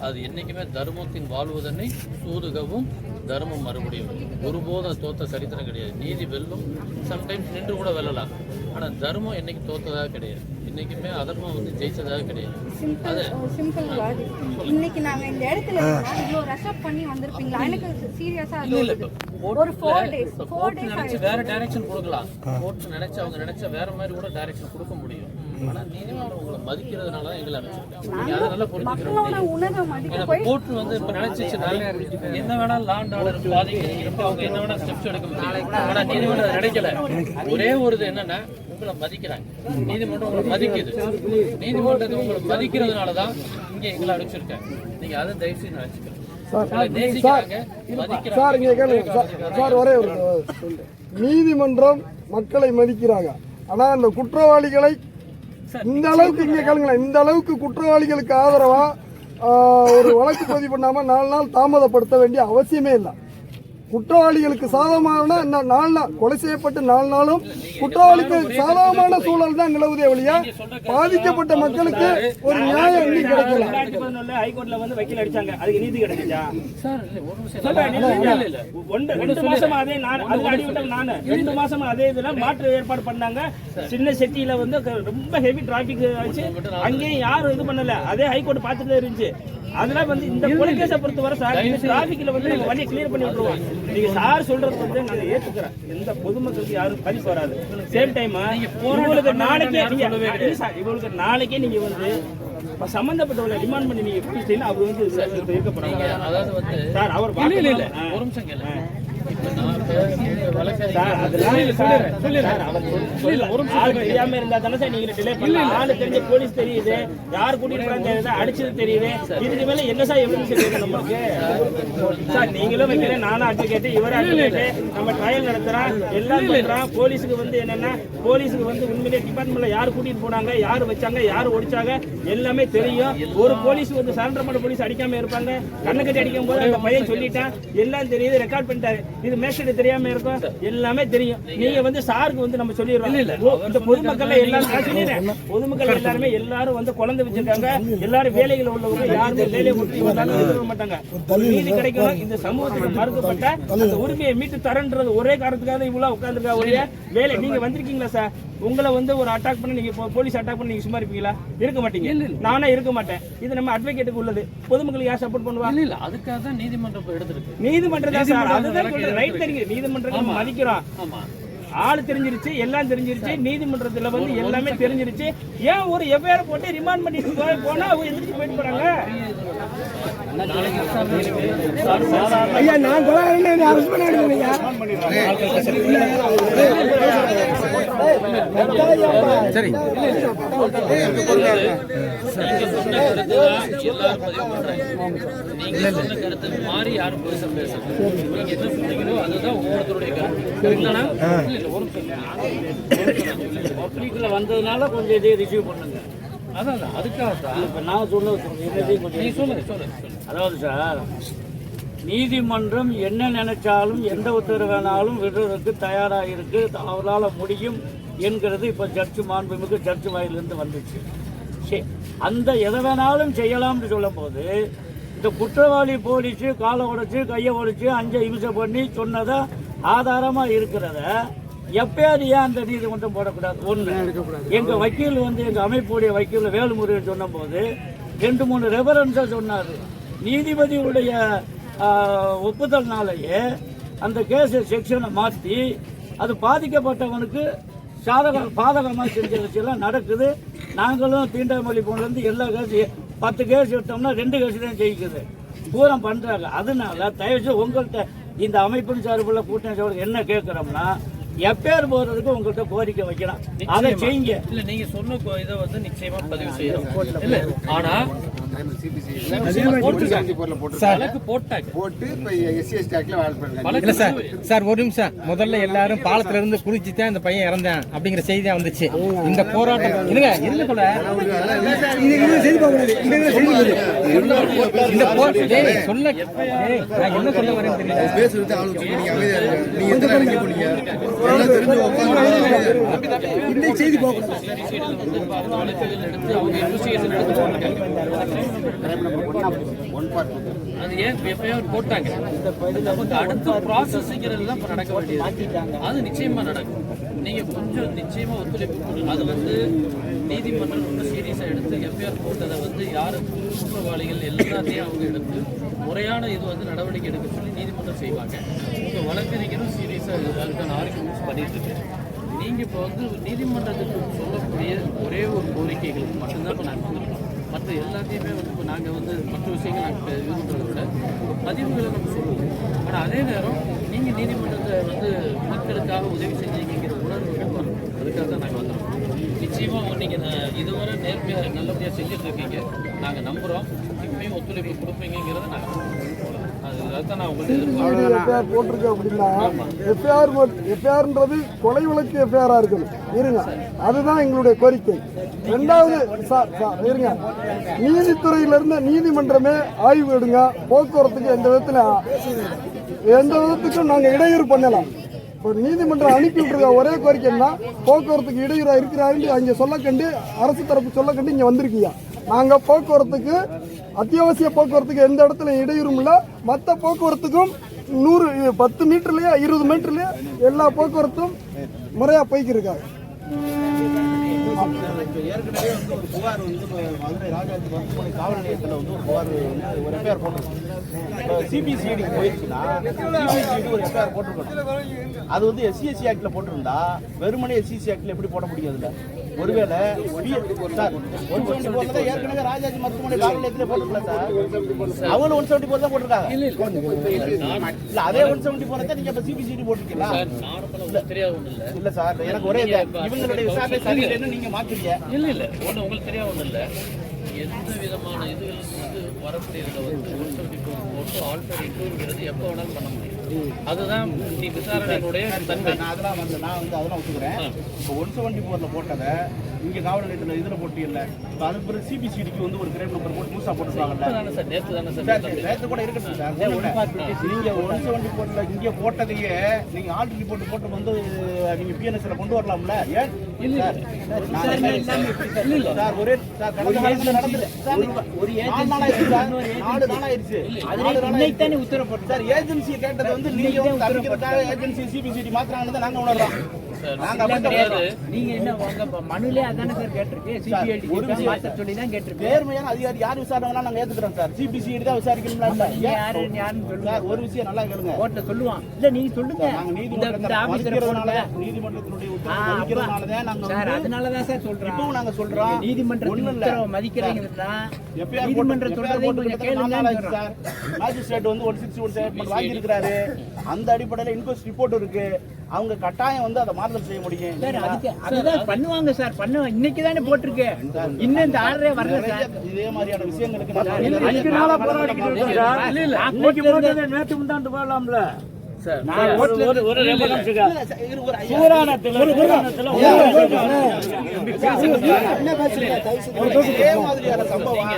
அது என்றைக்குமே தர்மத்தின் வாழ்வதனை சூதுகவும் தர்மம் மறுபடியும் ஒருபோதும் தோத்த சரித்திரம் கிடையாது. நீதி வெல்லும், சம்டைம்ஸ் நின்று கூட வெல்லலாம். ஆனால் தர்மம் என்னைக்கு தோத்ததாக கிடையாது. இன்னைக்குமே அதர்மம் வந்து ஜெயிச்சதாக கிடையாது. Simple logic. இன்னைக்கு நாங்க இந்த இடத்துல இவ்வளோ ரஷ் அப் பண்ணி வந்திருப்பீங்களா? எனக்கு சீரியஸா ஒரு 4 days நினைச்சு வேற டைரக்ஷன் கொடுக்கலாம். கோர்ட் நினைச்சு அவங்க நினைச்ச வேற மாதிரி கூட டைரக்ஷன் கொடுக்க முடியும். ஆனா நீதிமன்றம் உங்களை மதிக்கிறதுனால தான் எங்களை அனுப்பிச்சிருக்காங்க. அதை நல்லா புரிஞ்சுக்கிறோம். கோர்ட் வந்து இப்ப நினைச்சிச்சுனால என்ன வேணாலும் லா அண்ட் ஆர்டர் பாதிக்கிறப்ப அவங்க என்ன வேணா ஸ்டெப்ஸ் எடுக்க முடியும். ஆனா நீதிமன்றம் நினைக்கல. ஒரே ஒரு இது என்னன்னா உங்களை மதிக்கிறாங்க. நீதிமன்றம் உங்களை மதிக்குது. நீதிமன்றத்தை உங்களை மதிக்கிறதுனாலதான் இங்க எங்களை அனுப்பிச்சிருக்காங்க. நீங்க அதை தயவு செய்து நினைச்சுக்கிறோம். நீதிமன்றம் மக்களை மதிக்கிறாங்க. ஆனா அந்த குற்றவாளிகளை இந்த அளவுக்கு இங்க கேளுங்களேன், இந்த அளவுக்கு குற்றவாளிகளுக்கு ஆதரவா ஒரு வழக்கு பதிவு பண்ணாம 4 நாள் தாமதப்படுத்த வேண்டிய அவசியமே இல்லை. குற்றவாளிகளுக்கு சாதகமான 4 நாள் கொலை செய்யப்பட்டு 4 நாளும் குற்றவாளிக்கு சாதகமான சூழல் தான் நிலவுதே வழியா பாதிக்கப்பட்ட மக்களுக்கு ஒரு நியாயம் இன்னும் கிடைக்கல. 2011 ஹைகோர்ட்ல வந்து வக்கீல் அடிச்சாங்க. அதுக்கு நீதி கிடைச்சா? 2 மாசமா அதே நானு 2 மாசமா அதே இதுல மாற்று ஏற்பாடு பண்ணாங்க. சின்ன செட்டியில வந்து ரொம்ப ஹெவி டிராபிக் ஆச்சு. அங்கேயும் யாரும் இது பண்ணல. அதே ஹைகோர்ட் பார்த்துட்டு இருந்துச்சு. அதெல்லாம் வந்து இந்த கொலைகேஸை பொறுத்தவரை சார் டிராபிக்ல வந்து நம்ம வழியை கிளியர் பண்ணி விட்டுருவோம். நீங்க சார் சொல்றது வந்து நாங்க ஏத்துக்கிறோம். எந்த பொதுமக்களுக்கு யாரும் பரிசு வராது. சேம் டைம் இவங்களுக்கு நாளைக்கே நீங்க வந்து சம்பந்தப்பட்டவங்களை டிமாண்ட் பண்ணி நீங்க பிடிச்சீங்கன்னா அவர் வந்து இருக்கப்படாங்க. அதாவது வந்து சார் அவர் ஒரு நிமிஷம் கேளு. தெரியாம இருந்தா தானே சார் நீங்க டிலே பண்ணலாம். ஆளு தெரிஞ்ச போலீஸ் தெரியுது, யார் கூட்டிட்டு போறாங்க அடிச்சது தெரியுது. இதுக்கு மேல என்ன சார் எவிடன்ஸ் இருக்கு நமக்கு? சார் நீங்களும் வைக்கிறேன், நானும் அட்வொகேட், இவரும் அட்வொகேட். நம்ம ட்ரையல் நடத்துறோம், எல்லாம் பண்றோம். போலீஸுக்கு வந்து என்னன்னா போலீஸுக்கு வந்து உண்மையிலே டிபார்ட்மெண்ட்ல யார் கூட்டிட்டு போனாங்க, யார் வச்சாங்க, யார் ஒடிச்சாங்க எல்லாமே தெரியும். ஒரு போலீஸ் வந்து சரண்டர் பண்ண போலீஸ் அடிக்காம இருப்பாங்க. கண்ணை கட்டி அடிக்கும் போது அந்த பையன் சொல்லிட்டான், எல்லாம் தெரியுது, ரெக்கார்ட் பண்ணிட்டாரு. இது மேஸ்டர் தெரியாம இருக்கும், எல்லாமே தெரியும். நீங்க வந்து சாருக்கு வந்து நம்ம சொல்லிடுறோம். இந்த பொதுமக்கள் எல்லாரும் பொதுமக்கள் எல்லாருமே எல்லாரும் வந்து குழந்தை வச்சிருக்காங்க. எல்லாரும் வேலைகள் உள்ளவங்க, யாருமே வேலையை விட்டு மாட்டாங்க. நீதி கிடைக்கணும். இந்த சமூகத்துக்கு மறுக்கப்பட்ட அந்த உரிமையை மீட்டு தரன்றது ஒரே காரணத்துக்காக இவ்வளவு உட்கார்ந்துருக்கா ஒரே வேலை. நீங்க வந்திருக்கீங்களா சார்? உங்களை வந்து ஒரு அட்டாக் பண்ண நீங்க போலீஸ் அட்டாக் பண்ண நீங்க சும்மா இருப்பீங்களா? இருக்க மாட்டீங்க. நானே இருக்க மாட்டேன். இது நம்ம அட்வொகேட்டுக்கு உள்ளது. பொதுமக்களுக்கு யார் சப்போர்ட் பண்ணுவாங்க? இல்ல, அதுக்காக தான் நீதிமன்றம் எடுத்துருக்கு. நீதிமன்றம் தான் சார், அதுதான் சொல்றேன். ரைட் தெரியுது. நீதிமன்றத்தை நம்ம மதிக்கிறோம். ஆமா, ஆளு தெரிஞ்சிருச்சு, எல்லாம் தெரிஞ்சிருச்சு. நீதிமன்றத்துல வந்து எல்லாமே தெரிஞ்சிருச்சு. ஏன் ஒரு எஃப்ஐஆர் போட்டு ரிமாண்ட் பண்ணிட்டு போனா அவங்க எதிர்த்து போயிட்டு போறாங்க? ஐயா நான் அரெஸ்ட் பண்ணிடுங்க. சரி, நீங்க சொன்ன கருத்து மாறி யாரும் பேச நீங்க என்ன சொன்னீங்களோ அதுதான் ஒவ்வொருத்தருடைய கருத்து. பப்ளிக்ல வந்ததுனால கொஞ்சம் இதை ரிசீவ் பண்ணுங்க. அதான் அதுக்காக இப்போ நான் சொல்லுங்க. அதாவது சார், நீதிமன்றம் என்ன நினைச்சாலும் எந்த உத்தரவு வேணாலும் விடுறதுக்கு தயாராக இருக்கு, அவரால் முடியும் என்கிறது இப்போ ஜட்ஜு மாண்புமிகு ஜட்ஜு வாயிலிருந்து வந்துச்சு. அந்த எதை வேணாலும் செய்யலாம்னு சொல்லும் போது இந்த குற்றவாளி போலீஸு காலை உடைச்சு கையை உடைச்சு 5 நிமிஷம் பண்ணி சொன்னதா ஆதாரமாக இருக்கிறத எப்பயாவது ஏன் அந்த நீதிமன்றம் போடக்கூடாது? ஒன்று, எங்கள் வக்கீல் வந்து எங்கள் அமைப்புடைய வக்கீல் வேலுமுருகன் சொன்னபோது 2-3 ரெஃபரன்ஸாக சொன்னார். நீதிபதியுடைய ஒப்புதல்னாலேயே அந்த கேஸை செக்ஷனை மாற்றி அது பாதிக்கப்பட்டவனுக்கு பாதகமாக செஞ்ச விஷயம்லாம் நடக்குது. நாங்களும் தீண்டாமொழி போனது எல்லா கேஸு 10 கேஸ் எடுத்தோம்னா 2 கேஸ் தான் ஜெயிக்குது, பூரா பண்ணுறாங்க. அதனால தயவுசெய்து உங்கள்கிட்ட இந்த அமைப்பின் சார்பில் கூட்டணி சார்பில் என்ன கேட்குறோம்னா, எப்பேர் போறதுக்கு உங்கள்கிட்ட கோரிக்கை வைக்கலாம், அதை செய்யுங்க. இல்ல நீங்க சொன்ன இதை வந்து நிச்சயமா பதிவு செய்யறோம். இல்ல ஆனா சார் ஒரு நிமிஷம், முதல்ல எல்லாரும் பாலத்துல இருந்து குளிச்சுதான் இந்த பையன் இறந்தான் அப்படிங்கிற செய்தியா வந்துச்சு. இந்த போராட்டம் சொல்ல என்ன சொல்ல வரேன்னு செய்தி அது ஏன் எஃப்ஐஆர் போட்டாங்க, நமக்கு அடுத்த ப்ராசஸிங்கிறது தான் இப்போ நடக்க வேண்டியது. அது நிச்சயமா நடக்கும். நீங்க கொஞ்சம் நிச்சயமா ஒத்துழைப்பு கொடுங்க. அது வந்து நீதிமன்றம் ரொம்ப சீரியஸாக எடுத்து எஃப்ஐஆர் போட்டதை வந்து யார் குற்றவாளிகள் எல்லாத்தையும் அவங்க எடுத்து முறையான இது வந்து நடவடிக்கை எடுக்க சொல்லி நீதிமன்றம் செய்வாங்க. உங்கள் வழக்கறிஞரும் சீரியஸாக அதுக்கான ஆர்குமெண்ட்ஸ் பண்ணிட்டு இருக்கு. நீங்கள் இப்போ வந்து நீதிமன்றத்துக்கு சொல்லக்கூடிய ஒரே ஒரு கோரிக்கைகளுக்கு மட்டும்தான் இப்போ நாங்கள் வந்துருக்கோம். மற்ற எல்லாத்தையுமே வந்து இப்போ நாங்கள் வந்து மற்ற விஷயங்கள் நாங்கள் இது பண்ணுறதை விட பதிவுகளை நம்ம சொல்லுவோம். ஆனால் அதே நேரம் நீங்கள் நீதிமன்றத்தை வந்து மக்களுக்காக உதவி செஞ்சீங்கிற உணர்வு வரணும். அதுக்காக தான் நாங்கள் வந்துடுறோம். நிச்சயமாக நீங்கள் இதுவரை நேர்மையாக நல்லபடியாக செஞ்சுட்டு இருக்கீங்க, நாங்கள் நம்புகிறோம். இப்பயும் ஒத்துழைப்பு கொடுப்பீங்கிறத நாங்கள் அதுதான் நான் உங்களுக்கு எஃப்ஐஆர் போட்டிருக்கு அப்படின்னா எஃப்ஐஆர்ன்றது கொலை வழக்கு எஃப்ஐஆரா இருக்கணும். இருங்க, அதுதான் எங்களுடைய கோரிக்கை. ரெண்டாவது இருங்க, நீதித்துறையிலிருந்து நீதிமன்றமே ஆய்வு எடுங்க. போக்குவரத்துக்கு எந்த விதத்துக்கும் நாங்கள் இடையூறு பண்ணலாம். இப்போ நீதிமன்றம் அனுப்பி விட்டுருக்க ஒரே கோரிக்கைன்னா, போக்குவரத்துக்கு இடையூறாக இருக்கிறாரு அங்கே சொல்லக்கண்டு அரசு தரப்பு சொல்லக்கண்டு இங்கே வந்திருக்கீங்க. நாங்கள் போக்குவரத்துக்கு அத்தியாவசிய போக்குவரத்துக்கு எந்த இடத்துல இடையூறும் இல்லை. மற்ற போக்குவரத்துக்கும் 10 மீட்டர்லயே 20 மீட்டர்லயே எல்லா போக்குவரத்தும் முறையாக போய்க்கிருக்காங்க. ஏற்கனவே வந்து ஒரு புகார் வந்து மதுரை ராஜாஜி மருத்துவமனை காவல் நிலையத்தில் வந்து ஒரு புகார் வந்து ஒரு எஃப்ஐஆர் போட்டிருக்கோம். சிபிசிஐடிக்கு போயிடுச்சுன்னா சிபிசிஐடி ஒரு எஃப்ஐஆர் போட்டிருக்கணும். அது வந்து எஸ்சிஎஸ்சி ஆக்டில் போட்டிருந்தா வெறுமனே எஸ்சிசி ஆக்டில் எப்படி போட முடியாது? இல்லை, ஒருவேளை சார் 174 தான் ஏற்கனவே ராஜாஜி மருத்துவமனை காவல் நிலையத்திலே போட்டிருக்கல சார். அவங்களும் 174 தான் போட்டிருக்காங்க. இல்ல அதே 174 தான் நீங்க இப்ப சிபிசிஐடி போட்டிருக்கீங்களா? இல்ல சார், எனக்கு ஒரே இவங்களுடைய விசாரணை சரியில்லைன்னு நீங்க மாத்துறீங்க. இல்ல ஒண்ணு உங்களுக்கு தெரியாது ஒண்ணு இல்ல, எந்த விதமான இதுகள் வந்து வரக்கூடியதுல வந்து 174 போட்டு ஆல்டர்னேட்டிவ்ங்கிறது எப்போ வேணாலும் பண்ண முடியும். அதுதான் நீ விசாரணையினுடைய தன்மை. அதெல்லாம் வந்து நான் வந்து அதெல்லாம் ஒத்துக்கிறேன். இப்போ 174 போட்டதை இங்க காவல் நிலையத்தில் இதுல போட்டியல்ல, அது பிறகு சிபிசிடிக்கு வந்து ஒரு கிரைம் நம்பர் போட்டு முழுசா போட்டுருக்காங்கல்ல சார். நேற்று தானே சார், நேற்று கூட இருக்கட்டும் சார். நீங்க 174 இங்க போட்டதையே நீங்க ஆல்ரெடி போட்டு வந்து நீங்க பிஎன்எஸ்ல கொண்டு வரலாம்ல? ஏன் சார் ஒரே சார் ஏஜென்சியை கேட்டது வந்து நீங்க ஏஜென்சி சிபிசிடி மாத்திராங்க நாங்க உணர்றோம். நீங்க என்ன மனுலே அதானே சார் கேட்டிருக்கு, சிபிஐடி சொல்லி தான் கேட்டிருக்கு. நேர்மையான அதிகாரி யார் விசாரணை நாங்க ஏத்துக்கிறோம் சார். சிபிசிஐடி தான் விசாரிக்கணும்ல. யாருன்னு சொல்லுங்க. ஒரு விஷயம் நல்லா கேளுங்க, கோர்ட்ல சொல்லுவான். இல்ல நீங்க சொல்லுங்க. நாங்க நீதிமன்றத்தினுடைய உத்தரவுனாலதான் நாங்க சார் அதனாலதான் சார் சொல்றோம். இப்பவும் நாங்க சொல்றோம் நீதிமன்றத்தின் உத்தரவை மதிக்கிறீங்கன்னா நீதிமன்றம் சொல்றதை கொஞ்சம் கேளுங்க சார். மேஜிஸ்ட்ரேட் வந்து 161 ஸ்டேட்மெண்ட் வாங்கி இருக்கிறாரு. அந்த அடிப்படையில் இன்கொஸ்ட் ரிப்போர்ட் இருக்கு. அவங்க கட்டாயம் வந்து அதை மாறுதல் செய்ய முடியும். அதுதான் பண்ணுவாங்க சார். இன்னைக்கு தானே போட்டிருக்கு, இன்னும் இந்த ஆர்டரே வரல சார். இதே மாதிரியான விஷயங்களுக்கு 5 நாளா போராடிக்கிட்டு இருக்கோம் சார். இல்ல நேற்று முந்தாண்டு போடலாம்ல சார். ஒரு இதே மாதிரியான சம்பவம்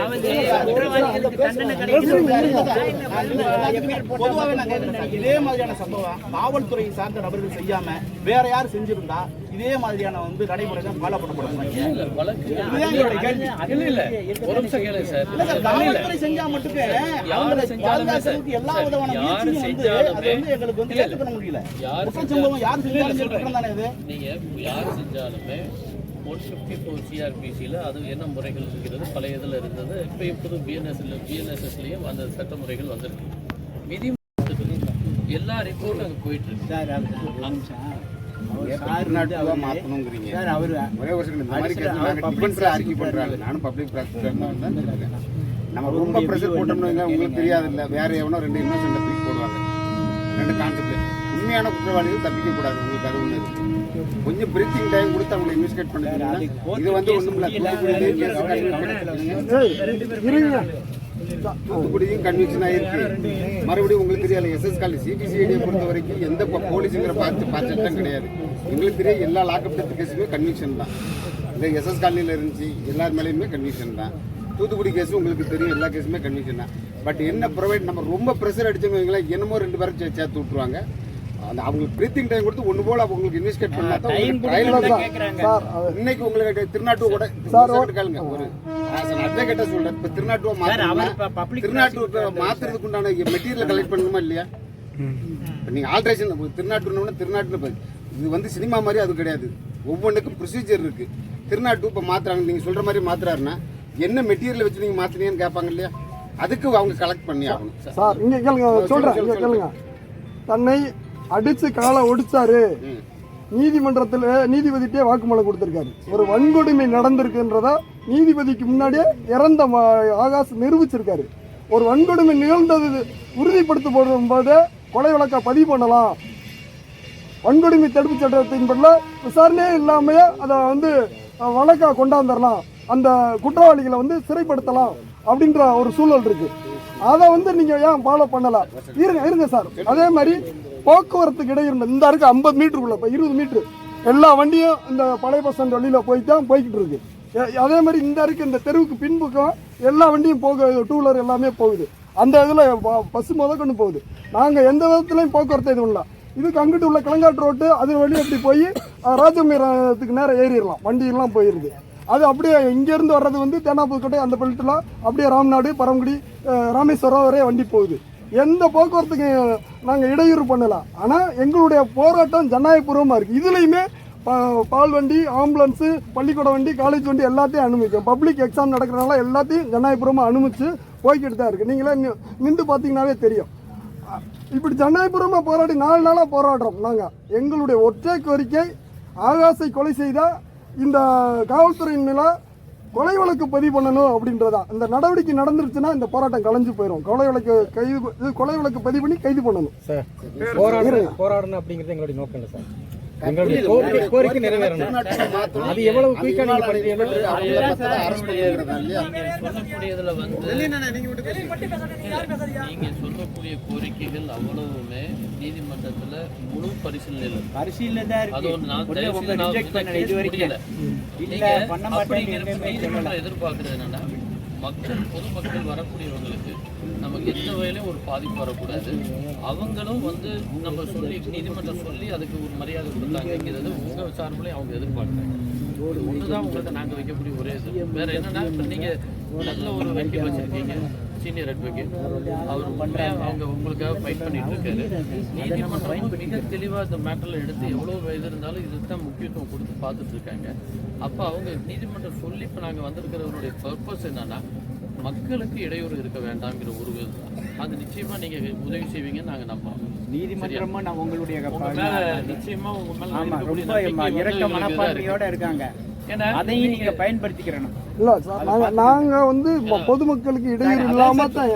பொதுவாகவே நான் கேட்கிறேன், இதே மாதிரியான சம்பவம் காவல்துறை சார்ந்த நபர்கள் செய்யாம வேற யார் செஞ்சிருந்தா இதே மாதிரியான நடைமுறை தான் ஃபாலோ பண்ணப்படுறாங்க. காவல்துறை செஞ்சா மட்டுமே பாதுகாக்கிறதுக்கு எல்லா விதமான முயற்சியும் அது எங்களுக்கு ஏற்றுக்கொள்ள முடியல. சம்பவம் யார் செஞ்சாலும் குற்றம் தானே இது. நீங்க யார் செஞ்சாலுமே 154 CRPCல அது என்ன முறைகள் இருக்கிறது, பழைய இதில் இருந்தது. இப்போ இப்போது பிஎன்எஸ்எஸ்லேயும் அந்த சட்ட முறைகள் வந்திருக்கு. விதி எல்லா ரிப்போர்ட்டும் அங்கே போயிட்டு இருக்கு. மாற்றணுங்கிறீங்க ஒரே ஒரு செகண்ட். இந்த மாதிரி டிஃபென்ஸ் அறிக்கை பண்றாங்க. நானும் பப்ளிக் ப்ராசிக்யூட்டர் தான் இருக்கேன். நம்ம ரொம்ப ப்ரெஷர் போட்டோம்னு உங்களுக்கு தெரியாது இல்லை, வேற எவனோ 2 இன்னோசென்ட் தூக்கி போடுவாங்க. 2 கான்செப்ட். உண்மையான குற்றவாளிகள் தப்பிக்க கூடாது. உங்களுக்கு அது ஒன்று கொஞ்சம் பிரீத்திங் டைம் கொடுத்து அவங்களை இன்வெஸ்டிகேட் பண்ணுங்க. இது ஒன்றும் இல்லை, தூத்துக்குடியும் கன்விக்ஷன் ஆயிருக்கு. மறுபடியும் உங்களுக்கு தெரியாது எஸ்எஸ் காலனி சிபிசிஐடியை பொறுத்த வரைக்கும் எந்த போலீஸுங்கிற பார்த்துட்டம் கிடையாது. எங்களுக்கு தெரியாது எல்லா லாக்அப் டெத் கேஸுமே கன்விக்ஷன் தான். இந்த எஸ்எஸ் காலனியில் இருந்துச்சு எல்லார் மேலேயுமே கன்விக்ஷன் தான். தூத்துக்குடி கேஸும் உங்களுக்கு தெரியும், எல்லா கேஸுமே கன்விக்ஷன் தான். பட் என்ன ப்ரொவைட் நம்ம ரொம்ப ப்ரெஷர் அடிச்சுன்னு வைங்களேன், என்னமோ 2 பேரும் சேர்த்து விட்டுருவாங்க. அந்த அவங்களுக்கு பிரீத்திங் டைம் கொடுத்து ஒன்று போல உங்களுக்கு இன்வெஸ்டிகேட் பண்ணா தான் இன்னைக்கு உங்களுக்கு திருநாட்டு கூட கேளுங்க. ஒரு அட்வொகேட்டா சொல்றேன், இப்போ திருநாட்டுவா திருநாட்டு மாத்துறதுக்கு உண்டான மெட்டீரியல் கலெக்ட் பண்ணணுமா இல்லையா? நீங்க ஆல்ட்ரேஷன் திருநாட்டு இது சினிமா மாதிரி அது கிடையாது. ஒவ்வொன்றுக்கும் ப்ரொசீஜர் இருக்கு. திருநாட்டு இப்போ மாத்துறாங்க, நீங்க சொல்ற மாதிரி மாத்துறாருன்னா என்ன மெட்டீரியல் வச்சு நீங்க மாத்தினீங்கன்னு கேட்பாங்க இல்லையா? அதுக்கு அவங்க கலெக்ட் பண்ணி ஆகணும். சார் இங்க கேளுங்க, சொல்றேன் இங்க கேளுங்க. தன்னை அடிச்சு காலை ஒடிச்சாரு, நீதிமன்றத்தில் நீதிபதிட்டே வாக்குமூலம் கொடுத்திருக்காரு. ஒரு வன்கொடுமை நடந்திருக்குன்றத நீதிபதிக்கு முன்னாடியே இறந்த ஆகாஷ் நிரூபிச்சிருக்காரு. ஒரு வன்கொடுமை நிகழ்ந்தது உறுதிப்படுத்தப்படும் போது கொலை வழக்கை பதிவு பண்ணலாம். வன்கொடுமை தடுப்பு சட்டத்தின்படி விசாரணையே இல்லாமையே அதை வழக்கா கொண்டாந்துடலாம், அந்த குற்றவாளிகளை சிறைப்படுத்தலாம் அப்படின்ற ஒரு சூழல் இருக்கு. அதை நீங்க ஏன் ஃபாலோ பண்ணலாம்? இருங்க சார். அதே மாதிரி போக்குவரத்துக்கு இடையிருந்த இந்த இருக்கு 50 மீட்டருக்குள்ள, இப்போ 20 மீட்டர் எல்லா வண்டியும் இந்த பழைய பஸ் ஸ்டாண்ட் வழியில் போய்கிட்டு இருக்கு. அதே மாதிரி இந்த இருக்கு இந்த தெருவுக்கு பின்புக்கம் எல்லா வண்டியும் போகுது, 2 வீலர் எல்லாமே போகுது. அந்த இதில் பஸ் முதற்கொண்டு போகுது. நாங்கள் எந்த விதத்துலையும் போக்குவரத்து எதுவும் இல்லை. இதுக்கு அங்கிட்டு உள்ள கிளங்காட்டு ரோட்டு அது வழி அப்படி போய் ராஜமீரத்துக்கு நேரம் ஏறிடலாம், வண்டியெல்லாம் போயிடுது. அது அப்படியே இங்கேருந்து வர்றது தேனாப்புதுக்கோட்டை அந்த பெல்ட்டில் அப்படியே ராம்நாடு பரமக்குடி ராமேஸ்வரம் வரை வண்டி போகுது. எந்த போக்குவரத்துக்கு நாங்கள் இடையூறு பண்ணலாம். ஆனால் எங்களுடைய போராட்டம் ஜனநாயகபூர்வமாக இருக்குது. இதுலேயுமே பால் வண்டி, ஆம்புலன்ஸு, பள்ளிக்கூட வண்டி, காலேஜ் வண்டி எல்லாத்தையும் அனுமதிக்கும். பப்ளிக் எக்ஸாம் நடக்கிறனால எல்லாத்தையும் ஜனநாயகபூர்வமாக அனுமதிச்சு போய்கிட்டு தான் இருக்குது. நீங்களே நின்று பார்த்தீங்கன்னாவே தெரியும். இப்படி ஜனநாயகபூர்வமாக போராடி 4 நாளாக போராடுறோம். நாங்கள் எங்களுடைய ஒற்றை கோரிக்கை, ஆகாஷை கொலை செய்தால் இந்த காவல்துறையின் மேலே கொலை வழக்கு பதிவு பண்ணணும் அப்படின்றதா. இந்த நடவடிக்கை நடந்துருச்சுன்னா இந்த போராட்டம் கலைஞ்சு போயிடும். கொலை வழக்கு பதிவு பண்ணி கைது பண்ணணும் சார். போராடணும் அப்படிங்கிறது எங்களுடைய நோக்கம் இல்லை சார். எங்களுடைய கோரிக்கை நிறைவேறணும். அது எவ்வளவு குயிக்கா நீங்க பண்றீங்க? நீங்க சொல்லக்கூடிய கோரிக்கைகள் அவ்வளவுமே நீதிமன்றத்துல முழு பரிசீலனை எதிர்பார்க்கறது என்னன்னா, பொதுமக்கள் வரக்கூடியவங்களுக்கு நமக்கு எந்த வகையிலும் ஒரு பாதிப்பு வரக்கூடாது. அவங்களும் நம்ம சொல்லி நீதிமன்றம் சொல்லி அதுக்கு ஒரு மரியாதை கொடுத்தாங்கிறது உங்க சார்பிலையும் அவங்க எதிர்பார்க்குறாங்க. ஒண்ணுதான் உங்கள்கிட்ட நாங்க வைக்கக்கூடிய ஒரே இது. வேற என்னன்னா, இப்ப நீங்க நல்ல ஒரு வக்கீல் வச்சிருக்கீங்க, சீனியர் அட்வொகேட், அவர் அவங்க உங்களுக்காக ஃபைட் பண்ணிட்டு இருக்காரு. நீதிமன்றம் மிக தெளிவா இந்த மேட்டர்ல எடுத்து எவ்வளவு வயது இருந்தாலும் இதுதான் முக்கியத்துவம் கொடுத்து பார்த்துட்டு இருக்காங்க. அப்ப அவங்க நீதிமன்றம் சொல்லி இப்ப நாங்க வந்திருக்கிறவருடைய பர்பஸ் என்னன்னா, மக்களுக்கு இடையூறு இருக்க வேண்டாம்ங்கிற ஒரு அது நிச்சயமா நீங்க உதவி செய்வீங்கன்னு நாங்க நம்புறோம். நீதிமன்றமா நான் உங்களுடைய நிச்சயமா உங்க மேல இரக்க மனப்பான்மையோட இருக்காங்க. அதையும் நீங்க பயன்படுத்திக்கிறணும். இல்ல சார், நாங்க பொதுமக்களுக்கு இடையூறு இல்லாம தான்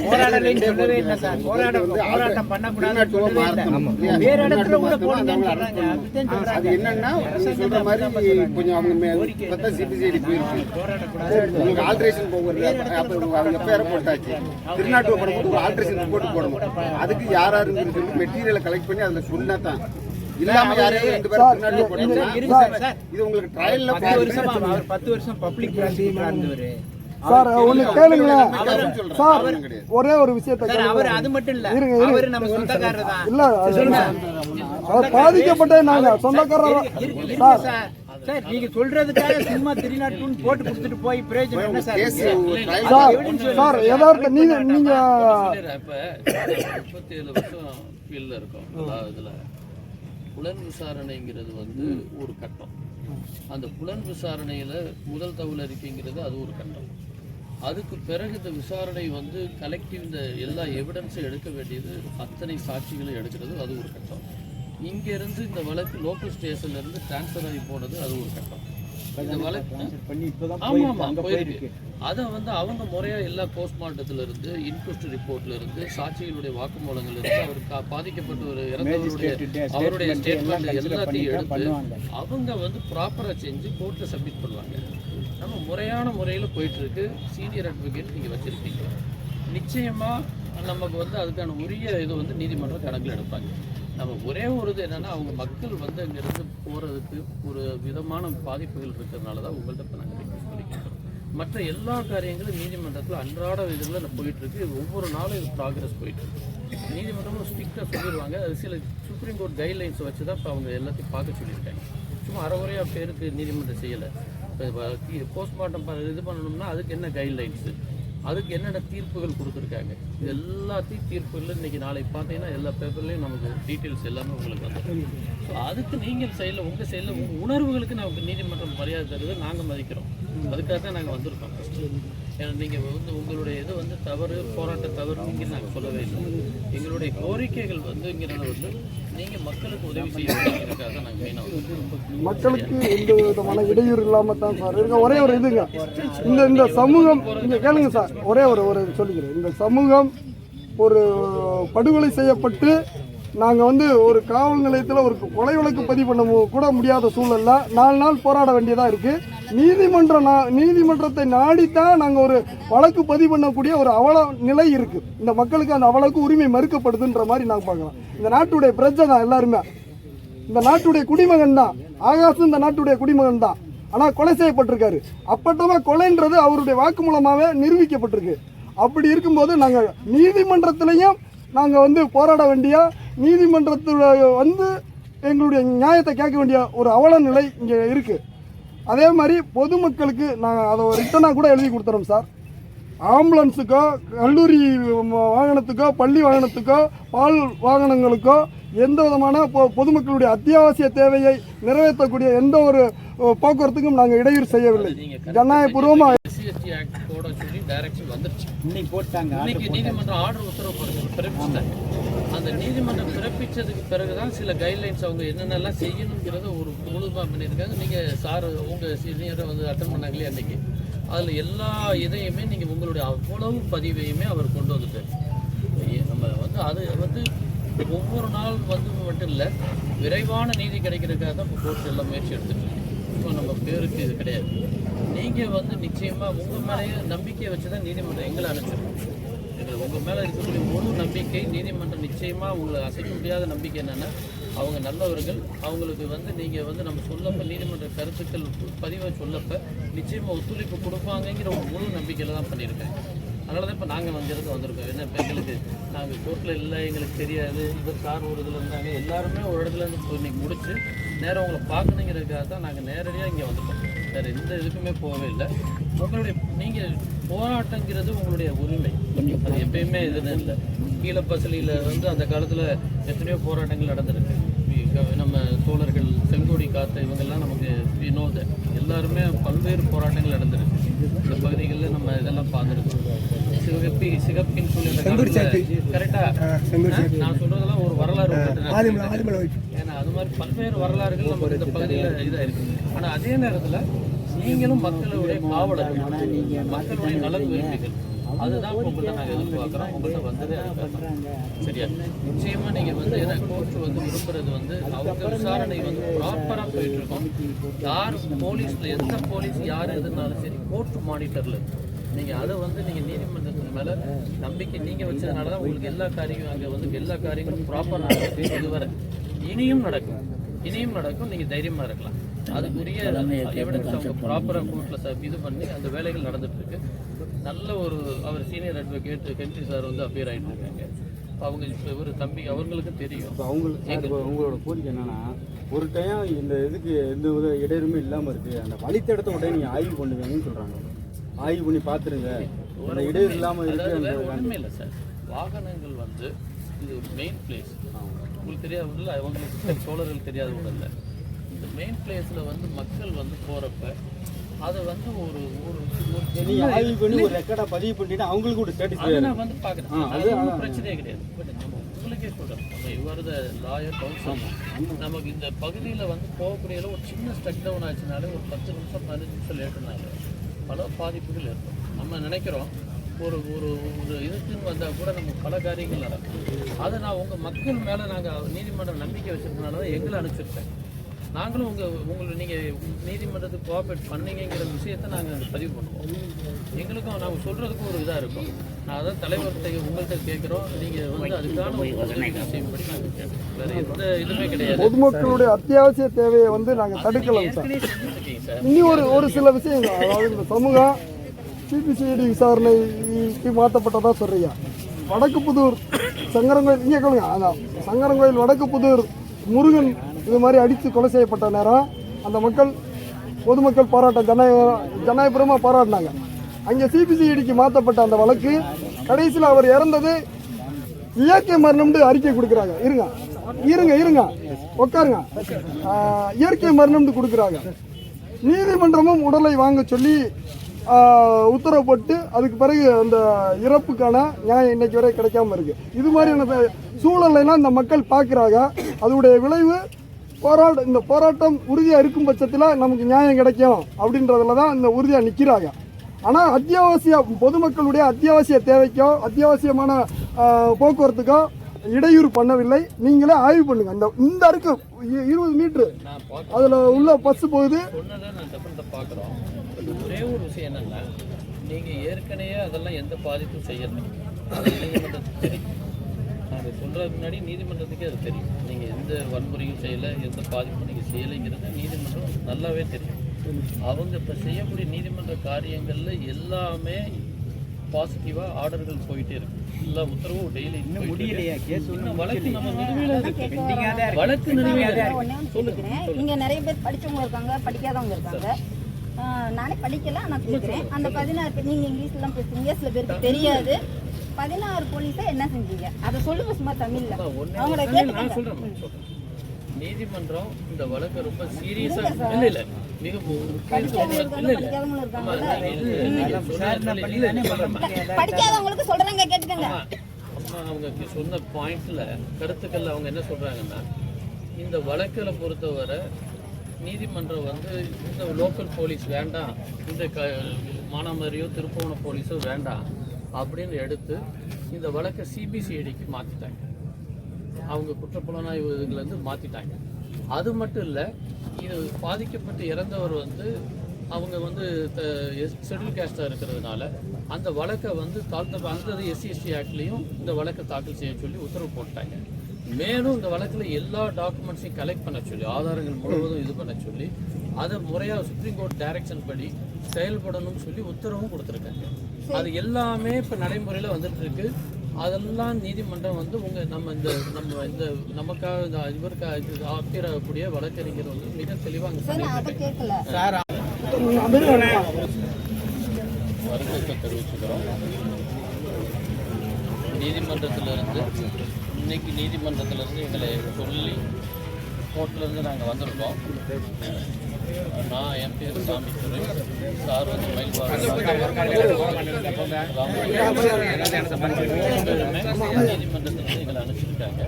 போராடலைன்னு சொல்லவே இல்லை சார். போராட்டம் பண்ணக்கூடாது. வேற இடத்துல கூட போடுங்கன்னு சொல்றாங்க. அது என்னன்னா சொல்ற மாதிரி கொஞ்சம் அவங்க சிபிசிஐடி போயிருக்கு, உங்களுக்கு ஆல்ட்ரேஷன் போகுது. அவங்க எஃப்ஐஆர் போட்டாச்சு. திருநாட்டு போடும்போது ஒரு ஆல்ட்ரேஷன் ரிப்போர்ட் போடணும். அதுக்கு யாருன்னு சொல்லி மெட்டீரியலை கலெக்ட் பண்ணி அதில் சொன்னா தான் இல்லாம யாரையும் 2 பேரும் பின்னாடி போட்டீங்கன்னா இது உங்களுக்கு ட்ரையல்ல 10 வருஷம் பப்ளிக் ப்ராசிக்யூட்டரா இருந்தவரு. சார் ஒண்ணு கேளுங்களேன் சார், ஒரே ஒரு விஷயத்தை கேளுங்க. அது மட்டும் இல்ல, இருங்க அவரு நம்ம சொந்தக்காரர் தான். இல்ல அவர் பாதிக்கப்பட்ட நாங்க சொந்தக்காரர் சார். சார் நீங்க சொல்றதுக்காக சும்மா 302 போட்டு கொடுத்துட்டு போய் பிரயோஜனம் என்ன சார்? சார் யதார்த்த நீங்க இப்ப 37 வருஷம் ஃபீல்ட்ல இருக்கோம். இதுல புலன் விசாரணைங்கிறது வந்து ஒரு கட்டம். அந்த புலன் விசாரணையில முதல் தகவல் அறிக்கைங்கிறது அது ஒரு கட்டம். அதுக்கு பிறகு இந்த விசாரணை வந்து கலெக்டிவ் இந்த எல்லா எவிடன்ஸும் எடுக்க வேண்டியது, அத்தனை சாட்சிகளை எடுக்கிறது அது ஒரு கட்டம். இங்கேருந்து இந்த வழக்கு லோக்கல் ஸ்டேஷன்ல இருந்து டிரான்ஸ்ஃபர் ஆகி போனது அது ஒரு கட்டம். இந்த வழக்கு ஆமாம் போயிருக்கு. அதை வந்து அவங்க முறையாக எல்லா போஸ்ட்மார்ட்டத்தில் இருந்து, இன்குவஸ்ட் ரிப்போர்ட்ல இருந்து, சாட்சிகளுடைய வாக்குமூலங்கள் இருந்து, அவர் பாதிக்கப்பட்ட ஒரு இறந்தவருடைய அவருடைய ஸ்டேட்மெண்ட் எல்லாத்தையும் எடுத்து அவங்க வந்து ப்ராப்பராக செஞ்சு கோர்ட்டில் சப்மிட் பண்ணுவாங்க. நம்ம முறையான முறையில் போயிட்டு இருக்கு. சீனியர் அட்வொகேட் நீங்கள் வச்சிருக்கீங்க, நிச்சயமாக நமக்கு வந்து அதுக்கான உரிய இது வந்து நீதிமன்றம் கணக்கில் எடுப்பாங்க. நம்ம ஒரே ஒரு இது என்னென்னா, அவங்க மக்கள் வந்து அங்கேருந்து போகிறதுக்கு ஒரு விதமான பாதிப்புகள் இருக்கிறதுனால தான் உங்கள்கிட்ட இப்போ நாங்கள் ரிக்வெஸ்ட் பண்ணிக்கிறோம். மற்ற எல்லா காரியங்களும் நீதிமன்றத்தில் அன்றாட இதில் போயிட்டுருக்கு. ஒவ்வொரு நாளும் இது ப்ராக்ரஸ் போயிட்டுருக்கு. நீதிமன்றமும் ஸ்ட்ரிக்டாக சொல்லிடுவாங்க. அது சில சுப்ரீம் கோர்ட் கைட்லைன்ஸை வச்சு தான் இப்போ அவங்க எல்லாத்தையும் பார்க்க சொல்லியிருக்காங்க. சும்மா அரைகுறையாக பேருக்கு நீதிமன்றம் செய்யலை. இப்போ போஸ்ட்மார்ட்டம் இது பண்ணணும்னா அதுக்கு என்ன கைட்லைன்ஸு, அதுக்கு என்னென்ன தீர்ப்புகள் கொடுத்துருக்காங்க, இது எல்லாத்தையும் தீர்ப்புகள் இன்றைக்கி நாளைக்கு பார்த்தீங்கன்னா எல்லா பேப்பர்லேயும் நமக்கு டீட்டெயில்ஸ் எல்லாமே உங்களுக்கு வந்துடும். ஸோ அதுக்கு நீங்கள் சைடில் உங்கள் சைடில் உங்கள் உணர்வுகளுக்கு நமக்கு நீதிமன்றம் மரியாதை தருது, நாங்கள் மதிக்கிறோம். அதுக்காக தான் நாங்கள் வந்திருக்கோம். ஏன்னா நீங்கள் வந்து உங்களுடைய இது வந்து தவறு, போராட்ட தவறுங்க நாங்கள் சொல்லவே இல்லை. எங்களுடைய கோரிக்கைகள் வந்துங்கிறத வந்து நீங்கள் மக்களுக்கு உதவி செய்யறதுக்காக தான் நாங்கள் மெயினாக வந்து மக்களுக்கு எந்த விதமான இடையூறு இல்லாமல் தான் சார் இருங்க. ஒரே ஒரு இதுங்க, இந்த சமூகம் இங்கே கேளுங்க சார், ஒரே ஒரு சொல்லிக்கிறேன். இந்த சமூகம் ஒரு படுகொலை செய்யப்பட்டு நாங்கள் வந்து ஒரு காவல் நிலையத்தில் ஒரு கொலை வழக்கு பதிவு பண்ண கூட முடியாத சூழல்ல 4 நாள் போராட வேண்டியதாக இருக்குது. நீதிமன்றத்தை நாடித்தான் நாங்கள் ஒரு வழக்கு பதிவு பண்ணக்கூடிய ஒரு அவல நிலை இருக்குது. இந்த மக்களுக்கு அந்த அவளுக்கு உரிமை மறுக்கப்படுதுன்ற மாதிரி நாங்கள் பார்க்கலாம். இந்த நாட்டுடைய பிரஜை தான் எல்லாருமே, இந்த நாட்டுடைய குடிமகன் தான். ஆகாஷ் இந்த நாட்டுடைய குடிமகன் தான். ஆனால் கொலை செய்யப்பட்டிருக்காரு. அப்பட்டமாக கொலைன்றது அவருடைய வாக்கு மூலமாகவே நிரூபிக்கப்பட்டிருக்கு. அப்படி இருக்கும்போது நாங்கள் நீதிமன்றத்திலையும் நாங்கள் வந்து போராட வேண்டிய, நீதிமன்றத்தில் வந்து எங்களுடைய நியாயத்தை கேட்க வேண்டிய ஒரு அவல நிலை இங்கே இருக்குது. அதே மாதிரி பொதுமக்களுக்கு நாங்கள் அதை ரிட்டனாக கூட எழுதி கொடுத்துறோம் சார். ஆம்புலன்ஸுக்கோ, கல்லூரி வாகனத்துக்கோ, பள்ளி வாகனத்துக்கோ, பால் வாகனங்களுக்கோ எந்த விதமான பொதுமக்களுடைய அத்தியாவசிய தேவையை நிறைவேற்றக்கூடிய எந்த ஒரு போக்குவரத்துக்கும் நாங்கள் இடையூறு செய்யவில்லை. ஜனநாயகபூர்வமாக நீதிமன்றம் ஆர்டர் உத்தரவு பிறப்பிச்சிட்டாங்க. அந்த நீதிமன்றம் பிறப்பிச்சதுக்கு பிறகுதான் சில கைட்லைன்ஸ் அவங்க என்னென்னலாம் செய்யணுங்கிறத ஒரு முழுதாக பண்ணியிருக்காங்க. நீங்கள் சார் உங்கள் சீனியரை வந்து அட்டன் பண்ணாங்களே அன்றைக்கி, அதில் எல்லா இதையுமே நீங்கள் உங்களுடைய அவ்வளவு பதிவையுமே அவர் கொண்டு வந்துட்டார். நம்ம வந்து அது வந்து ஒவ்வொரு நாள் வந்து மட்டும் இல்லை, விரைவான நீதி கிடைக்கிறதுக்காக தான் இப்போ கோர்ட் எல்லாம் முயற்சி எடுத்துகிட்டு இருக்கு. இப்போ நம்ம பேருக்கு இது கிடையாது. நீங்கள் வந்து நிச்சயமாக உங்கள் மேலேயே நம்பிக்கையை வச்சு தான் நீதிமன்றம் எங்களை அனுப்பிச்சிருக்கோம். எங்களுக்கு உங்கள் மேலே இருக்கக்கூடிய முழு நம்பிக்கை, நீதிமன்றம் நிச்சயமாக உங்களை அசைக்க முடியாத நம்பிக்கை என்னென்னா, அவங்க நல்லவர்கள். அவங்களுக்கு வந்து நீங்கள் வந்து நம்ம சொல்லப்போ நீதிமன்ற கருத்துக்கள் பதிவை சொல்லப்போ நிச்சயமாக ஒத்துழைப்பு கொடுப்பாங்கங்கிற ஒரு முழு நம்பிக்கையில் தான் பண்ணியிருக்கேன். அதனால தான் இப்போ நாங்கள் வந்திருக்கோம். என்ன இப்போ எங்களுக்கு நாங்கள் கோர்ட்டில் இல்லை, எங்களுக்கு தெரியாது, இந்த சார் ஒரு இதில் இருந்தாங்க, எல்லாருமே ஒரு இடத்துல இருந்து இன்னைக்கு முடிச்சு நேரம் உங்களை பார்க்கணுங்கிறதுக்காக தான் நாங்கள் நேரடியாக இங்கே வந்திருக்கோம். வேறு எந்த இதுக்குமே போகவே இல்லை. உங்களுடைய நீங்கள் போராட்டங்கிறது உங்களுடைய உரிமை, அது எப்பயுமே இதுன்னு இல்லை. கீழப்பசலியில் வந்து அந்த காலத்தில் எத்தனையோ போராட்டங்கள் நடந்திருக்கு. நம்ம தோழர்கள் செங்கோடி காத்த இவங்கெல்லாம் நமக்கு வினோத எல்லாருமே பல்வேறு போராட்டங்கள் நடந்திருக்கு. இந்த பகுதிகளில் நம்ம இதெல்லாம் பார்த்துருக்கோம். சிகப்பின்னு சொல்லி கரெக்டா நான் சொல்றதெல்லாம் ஒரு வரலாறு. ஏன்னா அது மாதிரி பல்வேறு வரலாறுகள் நம்ம இந்த பகுதியில் இதாக இருக்கு. ஆனால் அதே நேரத்தில் நீங்களும் மக்களுடைய காவலர்கள், மக்களுடைய நலன் விரும்பிகள், அதுதான் உங்கள்கிட்ட நாங்கள் எதிர்பார்க்குறோம். உங்கள்கிட்ட வந்ததே அதுக்காக. சரியா? நிச்சயமாக நீங்கள் வந்து ஏன்னா கோர்ட் வந்து விரும்புறது வந்து அவங்க விசாரணை வந்து ப்ராப்பராக போயிட்டு இருக்கோம். யார் போலீஸில் எந்த போலீஸ் யார் எதுனாலும் சரி கோர்ட் மானிட்டரில் நீங்கள் அதை வந்து நீங்கள் நீதிமன்றத்துக்கு மேலே நம்பிக்கை நீங்கள் வச்சதுனால தான் உங்களுக்கு எல்லா காரியங்களும் அங்கே வந்து எல்லா காரியங்களும் ப்ராப்பராக இதுவரை இனியும் நடக்கும். நீங்கள் தைரியமாக இருக்கலாம். அதுக்குரிய எவிடன்ஸ் அவங்க ப்ராப்பராக கோர்ட்டில் இது பண்ணி அந்த வேலைகள் நடந்துட்டு இருக்கு. நல்ல ஒரு அவர் சீனியர் அட்வொகேட் ஹென்றி சார் வந்து அப்பியர் ஆகிட்டு இருக்காங்க. அவங்க இப்போ ஒரு தம்பி அவங்களுக்கு தெரியும். இப்போ உங்களோட கோரிக்கை என்னன்னா, ஒரு டைம் இந்த இதுக்கு எந்த ஒரு இடையூறுமே இல்லாமல் இருக்குது, அந்த வழித்தடத்தை உடனே நீங்கள் ஆய்வு பண்ணுவீங்கன்னு சொல்கிறாங்க. ஆய்வு பண்ணி பார்த்துருங்க, ஒரு இடையூறு இல்லாமல் இருக்குது. ஒன்றுமே இல்லை சார், வாகனங்கள் வந்து இது மெயின் பிளேஸ் உங்களுக்கு தெரியாது, அவங்களுக்கு சோழர்கள் தெரியாத கூட இல்லை. இந்த மெயின் பிளேஸில் வந்து மக்கள் வந்து போகிறப்ப அதை வந்து ஒரு ஆய்வு பண்ணி ஒரு ரெக்கார்டாக பதிவு பண்ணிட்டு அவங்களுக்கு ஒரு ஸ்டேட்டஸ் நான் வந்து பார்க்குறேன். அது ஒன்றும் பிரச்சனையே கிடையாது. பட் நம்ம உங்களுக்கே சொல்கிறோம், நம்ம இவர் லாயர் கவுன்சில் நமக்கு இந்த பகுதியில் வந்து போகக்கூடிய ஒரு சின்ன ஸ்டக் டவுன் ஆச்சுனாலே ஒரு 10 நிமிஷம் 15 நிமிஷம் லேட்டுனாலே பல பாதிப்புகள் ஏற்படும். நம்ம நினைக்கிறோம் ஒரு ஒரு ஒரு இதுக்குன்னு வந்தால் கூட நம்ம பல காரியங்கள் நடக்கும். அதை நான் உங்கள் மக்கள் மேலே நாங்கள் நீதிமன்றம் நம்பிக்கை வச்சுருக்கனால தான் எங்களை அனுப்பிச்சிருக்கேன். நாங்களும் உங்களை நீங்கள் நீதிமன்றத்துக்கு கோஆப்ரேட் பண்ணீங்கிற விஷயத்தை நாங்கள் பதிவு பண்ணுவோம். எங்களுக்கும் நாங்கள் சொல்கிறதுக்கும் ஒரு இதாக இருக்கும். நான் அதான் தலைவர்கிட்ட உங்கள்கிட்ட கேட்குறோம், நீங்கள் வந்து அதுக்கான செய்யும்படி நாங்கள் கேட்குறோம். வேறு எந்த இதுவுமே கிடையாது. பொதுமக்களுடைய அத்தியாவசிய தேவையை வந்து நாங்கள் தடுக்கலாம் சார். இனி ஒரு சில விஷயங்கள், அதாவது இந்த சமூகம் சிபிசிஐடி விசாரணைக்கு மாற்றப்பட்டதா சொல்றீங்க. வடக்கு புதூர் சங்கரங்கோயில் இங்கே கேளுங்க, அதான் சங்கரங்கோயில் வடக்கு புதூர் முருகன் இது மாதிரி அடித்து கொலை செய்யப்பட்ட நேரம் அந்த மக்கள் பொதுமக்கள் போராட்டம் ஜனநாயகபுரமாக போராடினாங்க. அங்கே சிபிசிஐடிக்கு மாற்றப்பட்ட அந்த வழக்கு கடைசியில் அவர் இறந்தது இயற்கை மரணம்னு அறிக்கை கொடுக்குறாங்க. இருங்க உட்காருங்க. இயற்கை மரணம்னு கொடுக்குறாங்க. நீதிமன்றமும் உடலை வாங்க சொல்லி உத்தரவு போட்டு அதுக்கு பிறகு அந்த இறப்புக்கான நியாயம் இன்னைக்கு வரை கிடைக்காம இருக்கு. இது மாதிரியான சூழலைலாம் இந்த மக்கள் பார்க்குறாங்க. அதோடைய விளைவு இந்த போராட்டம் உறுதியாக இருக்கும் பட்சத்தில் நமக்கு நியாயம் கிடைக்கும் அப்படின்றதுல தான் இந்த உறுதியாக நிற்கிறாங்க. ஆனால் அத்தியாவசிய பொதுமக்களுடைய அத்தியாவசிய தேவைக்கோ அத்தியாவசியமான போக்குவரத்துக்கோ இடையூறு பண்ணவில்லை. நீங்களே ஆய்வு பண்ணுங்க. இந்த இருக்கு 20 மீட்டரு அதில் உள்ள பஸ் போகுது. ஒரே ஒரு விஷயம் என்னன்னா, நீங்கள் ஏற்கனவே அதெல்லாம் எந்த பாதிப்பும் செய்யலை. நீதிமன்றத்துக்கு தெரியும். நாங்கள் சொல்கிறதுக்கு முன்னாடி நீதிமன்றத்துக்கே அது தெரியும். நீங்கள் எந்த வன்முறையும் செய்யலை, எந்த பாதிப்பும் நீங்கள் செய்யலைங்கிறது நீதிமன்றம் நல்லாவே தெரியும். அவங்க இப்போ செய்யக்கூடிய நீதிமன்ற காரியங்களில் எல்லாமே பாசிட்டிவாக ஆர்டர்கள் போயிட்டே இருக்கு. எல்லா உத்தரவும் டெய்லி வழக்கு நம்ம வழக்கு சொல்லுகிறேன். இங்கே நிறைய பேர் படித்தவங்க இருக்காங்க, படிக்காதவங்க இருக்காங்க. நானே படிக்கல, ஆனால் கேட்குறேன். அந்த 16 பேர் நீங்கள் இங்கிலீஷ்லாம் பேசுறீங்க, சில பேருக்கு தெரியாது. 16 போலீஸை என்ன செஞ்சீங்க அதை சொல்லுங்க சும்மா தமிழ்ல. அவங்கள நான் சொல்றேன். நீதிமன்றம் இந்த வழக்கு ரொம்ப சீரியஸா இல்ல மிக படிக்காதவங்களுக்கு சொல்றாங்க, கேட்டுக்கங்க. அவங்க சொன்ன பாயிண்ட்ல கருத்துக்கள்ல அவங்க என்ன சொல்றாங்கன்னா, இந்த வழக்குல பொறுத்தவரை நீதிமன்றம் வந்து இந்த லோக்கல் போலீஸ் வேண்டாம், இந்த மானாமரியோ திருப்பவன போலீஸோ வேண்டாம் அப்படின்னு எடுத்து இந்த வழக்கை சிபிசிஐடிக்கு மாற்றிட்டாங்க. அவங்க குற்றப்புலனாய்வு இதுலேருந்து மாற்றிட்டாங்க. அது மட்டும் இல்லை, இது பாதிக்கப்பட்டு இறந்தவர் வந்து அவங்க வந்து ஷெட்யூல் கேஸ்டாக இருக்கிறதுனால அந்த வழக்கை வந்து அந்த SC/ST ஆக்ட்லேயும் இந்த வழக்கை தாக்கல் செய்ய சொல்லி உத்தரவு போட்டாங்க. மேலும் இந்த வழக்கில் எல்லா டாக்குமெண்ட்ஸையும் கலெக்ட் பண்ண சொல்லி, ஆதாரங்கள் முழுவதும் இது பண்ண சொல்லி, அதை முறையாக சுப்ரீம் கோர்ட் டைரக்ஷன் படி செயல்படணும்னு சொல்லி உத்தரவும் கொடுத்துருக்காங்க. அது எல்லாமே இப்போ நடைமுறையில் வந்துட்டு இருக்கு. அதெல்லாம் நீதிமன்றம் வந்து நமக்காக இவருக்கு ஆப்பியராகக்கூடிய வழக்கறிஞர் வந்து மிக தெளிவாக வருத்தத்தை தெரிவிச்சுக்கிறோம். நீதிமன்றத்திலிருந்து இன்னைக்கு நீதிமன்றத்திலிருந்து எங்களை சொல்லி கோர்ட்லேருந்து நாங்கள் வந்திருக்கோம். நான் என் பேர் சாமித்துறை, சார் வந்து நீதிமன்றத்திலிருந்து எங்களை அனுப்பிச்சிருக்காங்க.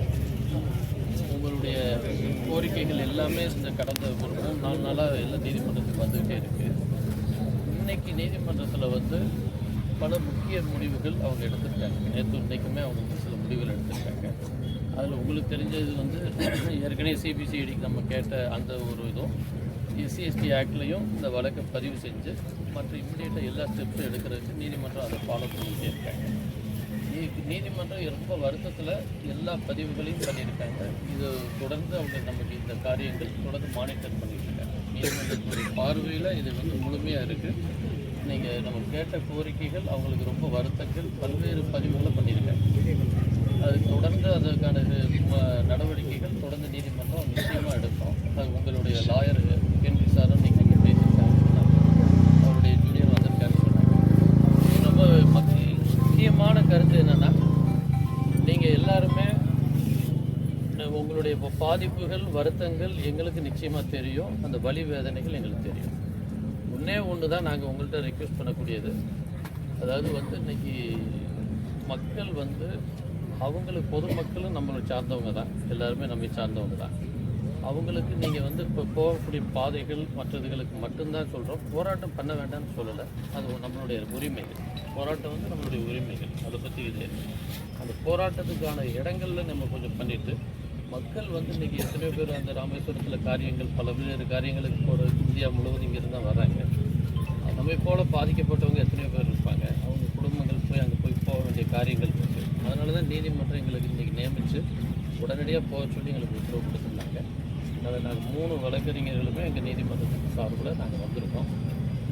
உங்களுடைய கோரிக்கைகள் எல்லாமே இந்த கடந்த ஒரு 3-4 நாளாக எல்லாம் நீதிமன்றத்துக்கு வந்துகிட்டே இருக்கு. இன்னைக்கு நீதிமன்றத்தில் வந்து பல முக்கிய முடிவுகள் அவங்க எடுத்திருக்காங்க. நேற்று இன்னைக்குமே அவங்க சில முடிவுகள் எடுத்திருக்காங்க. அதில் உங்களுக்கு தெரிஞ்சது வந்து ஏற்கனவே சிபிசிஐடிக்கு நம்ம கேட்ட அந்த ஒரு இதுவும் SC/ST ஆக்ட்லையும் இந்த வழக்கை பதிவு செஞ்சு மற்ற இம்மிடியேட்டாக எல்லா ஸ்டெப்ஸும் எடுக்கிறதுக்கு நீதிமன்றம் அதை ஃபாலோ பண்ணிகிட்டே இருக்காங்க. நீதிமன்றம் ரொம்ப வருத்தத்தில் எல்லா பதிவுகளையும் பண்ணியிருக்காங்க. இது தொடர்ந்து அவங்க நமக்கு இந்த காரியங்கள் தொடர்ந்து மானிட்டர் பண்ணிட்டு இருக்காங்க. நீதிமன்றத்துடைய பார்வையில் இது வந்து முழுமையாக இருக்குது. நீங்கள் நம்ம கேட்ட கோரிக்கைகள் அவங்களுக்கு ரொம்ப வருத்தங்கள் பல்வேறு பதிவுகளை பண்ணியிருக்காங்க. அது தொடர்ந்து அதற்கான நடவடிக்கைகள் தொடர்ந்து நீதிமன்றம் நிச்சயமாக எடுக்கும். அது உங்களுடைய லாயர் ஹென்றி சாரும் நீங்கள் பேசியிருக்காங்க, அவருடைய ஜூனியர் வந்திருக்காருன்னு சொன்னாங்க. ரொம்ப முக்கியமான கருத்து என்னென்னா, நீங்கள் எல்லாருமே உங்களுடைய பாதிப்புகள் வருத்தங்கள் எங்களுக்கு நிச்சயமாக தெரியும், அந்த வலி வேதனைகள் எங்களுக்கு தெரியும். ஒன்று தான் நாங்கள் உங்கள்கிட்ட ரெக்வெஸ்ட் பண்ணக்கூடியது, அதாவது வந்து இன்னைக்கு மக்கள் வந்து அவங்களுக்கு பொதுமக்களும் நம்மளை சார்ந்தவங்க தான், எல்லாருமே நம்மை சார்ந்தவங்க தான். அவங்களுக்கு நீங்கள் வந்து இப்போ போகக்கூடிய பாதைகள் மற்றதுகளுக்கு மட்டும்தான் சொல்கிறோம். போராட்டம் பண்ண வேண்டாம்னு சொல்லலை, அது நம்மளுடைய உரிமைகள். போராட்டம் வந்து நம்மளுடைய உரிமைகள், அதை பற்றி இது அந்த போராட்டத்துக்கான இடங்களில் நம்ம கொஞ்சம் பண்ணிவிட்டு மக்கள் வந்து இன்றைக்கி எத்தனையோ பேர் அந்த ராமேஸ்வரத்தில் காரியங்கள் பல்வேறு காரியங்களுக்கு போகிற இந்தியா முழுவதும் இங்கிருந்து தான் வராங்க. நம்மை போல் பாதிக்கப்பட்டவங்க எத்தனையோ பேர் இருப்பாங்க. அவங்க குடும்பங்கள் போய் அங்கே போக வேண்டிய காரியங்கள் இருக்குது. அதனால தான் நீதிமன்றம் எங்களுக்கு இன்றைக்கி நியமித்து உடனடியாக போக சொல்லி எங்களுக்கு உத்தரவு கொடுத்துருந்தாங்க. அதனால் நாங்கள் 3 வழக்கறிஞர்களுமே எங்கள் நீதிமன்றத்துக்கு சார்பில் நாங்கள் வந்திருக்கோம்.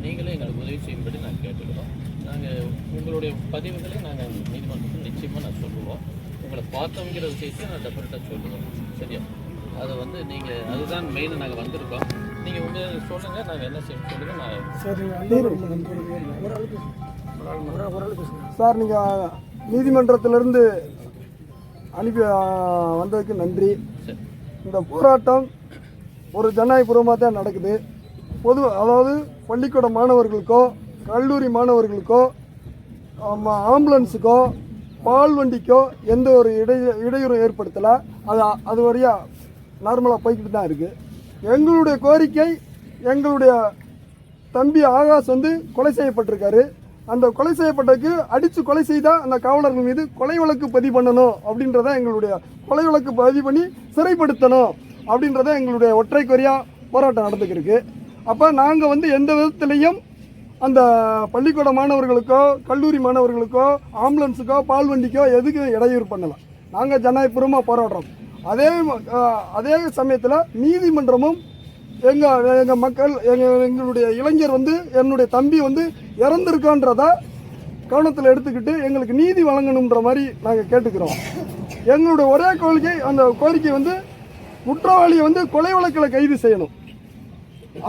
நீங்களே எங்களுக்கு உதவி செய்யும்படி நாங்கள் கேட்டுக்கிறோம். நாங்கள் உங்களுடைய பதிவுகளை நாங்கள் நீதிமன்றத்தில் நிச்சயமாக நான் சொல்லுவோம். உங்களை பார்த்தோங்கிற விஷயத்தை நான் டெஃபரெட்டாக சொல்லுவேன். சரியா? அதை வந்து நீங்கள் அதுதான் மெயினாக நாங்கள் வந்திருக்கோம். நீங்கள் உங்கள் சொல்லுங்கள், நாங்கள் என்ன செய்ய சொல்லுங்கள். சார், நீங்கள் நீதிமன்றத்திலிருந்து அனுப்பி வந்ததுக்கு நன்றி. இந்த போராட்டம் ஒரு ஜனநாயகபூர்வமாக தான் நடக்குது. அதாவது பள்ளிக்கூட மாணவர்களுக்கோ கல்லூரி மாணவர்களுக்கோ ஆம்புலன்ஸுக்கோ பால் வண்டிக்கோ எந்த ஒரு இடையூறும் ஏற்படுத்தலை. அது வழியாக நார்மலாக போய்கிட்டு தான் இருக்குது. எங்களுடைய கோரிக்கை, எங்களுடைய தம்பி ஆகாஷ் வந்து கொலை செய்யப்பட்டிருக்காரு. அந்த கொலை செய்யப்பட்டதுக்கு அடித்து கொலை செய்தால் அந்த காவலர்கள் மீது கொலை வழக்கு பதிவு பண்ணணும் அப்படின்றத எங்களுடைய கொலை வழக்கு பதிவு பண்ணி சிறைப்படுத்தணும் அப்படின்றத எங்களுடைய ஒற்றை குறையாக போராட்டம் நடந்துக்கிருக்கு. அப்போ நாங்கள் வந்து எந்த விதத்துலேயும் அந்த பள்ளிக்கூட மாணவர்களுக்கோ கல்லூரி மாணவர்களுக்கோ ஆம்புலன்ஸுக்கோ பால் வண்டிக்கோ எதுக்கும் இடையூறு பண்ணலை. நாங்கள் ஜனநாயகபூர்வமாக போராடுறோம். அதே சமயத்தில் நீதிமன்றமும் எங்கள் மக்கள் எங்களுடைய இளைஞர் வந்து என்னுடைய தம்பி வந்து இறந்துருக்கான்றத கவனத்தில் எடுத்துக்கிட்டு எங்களுக்கு நீதி வழங்கணுன்ற மாதிரி நாங்கள் கேட்டுக்கிறோம். எங்களுடைய ஒரே கோரிக்கை வந்து குற்றவாளியை வந்து கொலை வழக்கில் கைது செய்யணும்.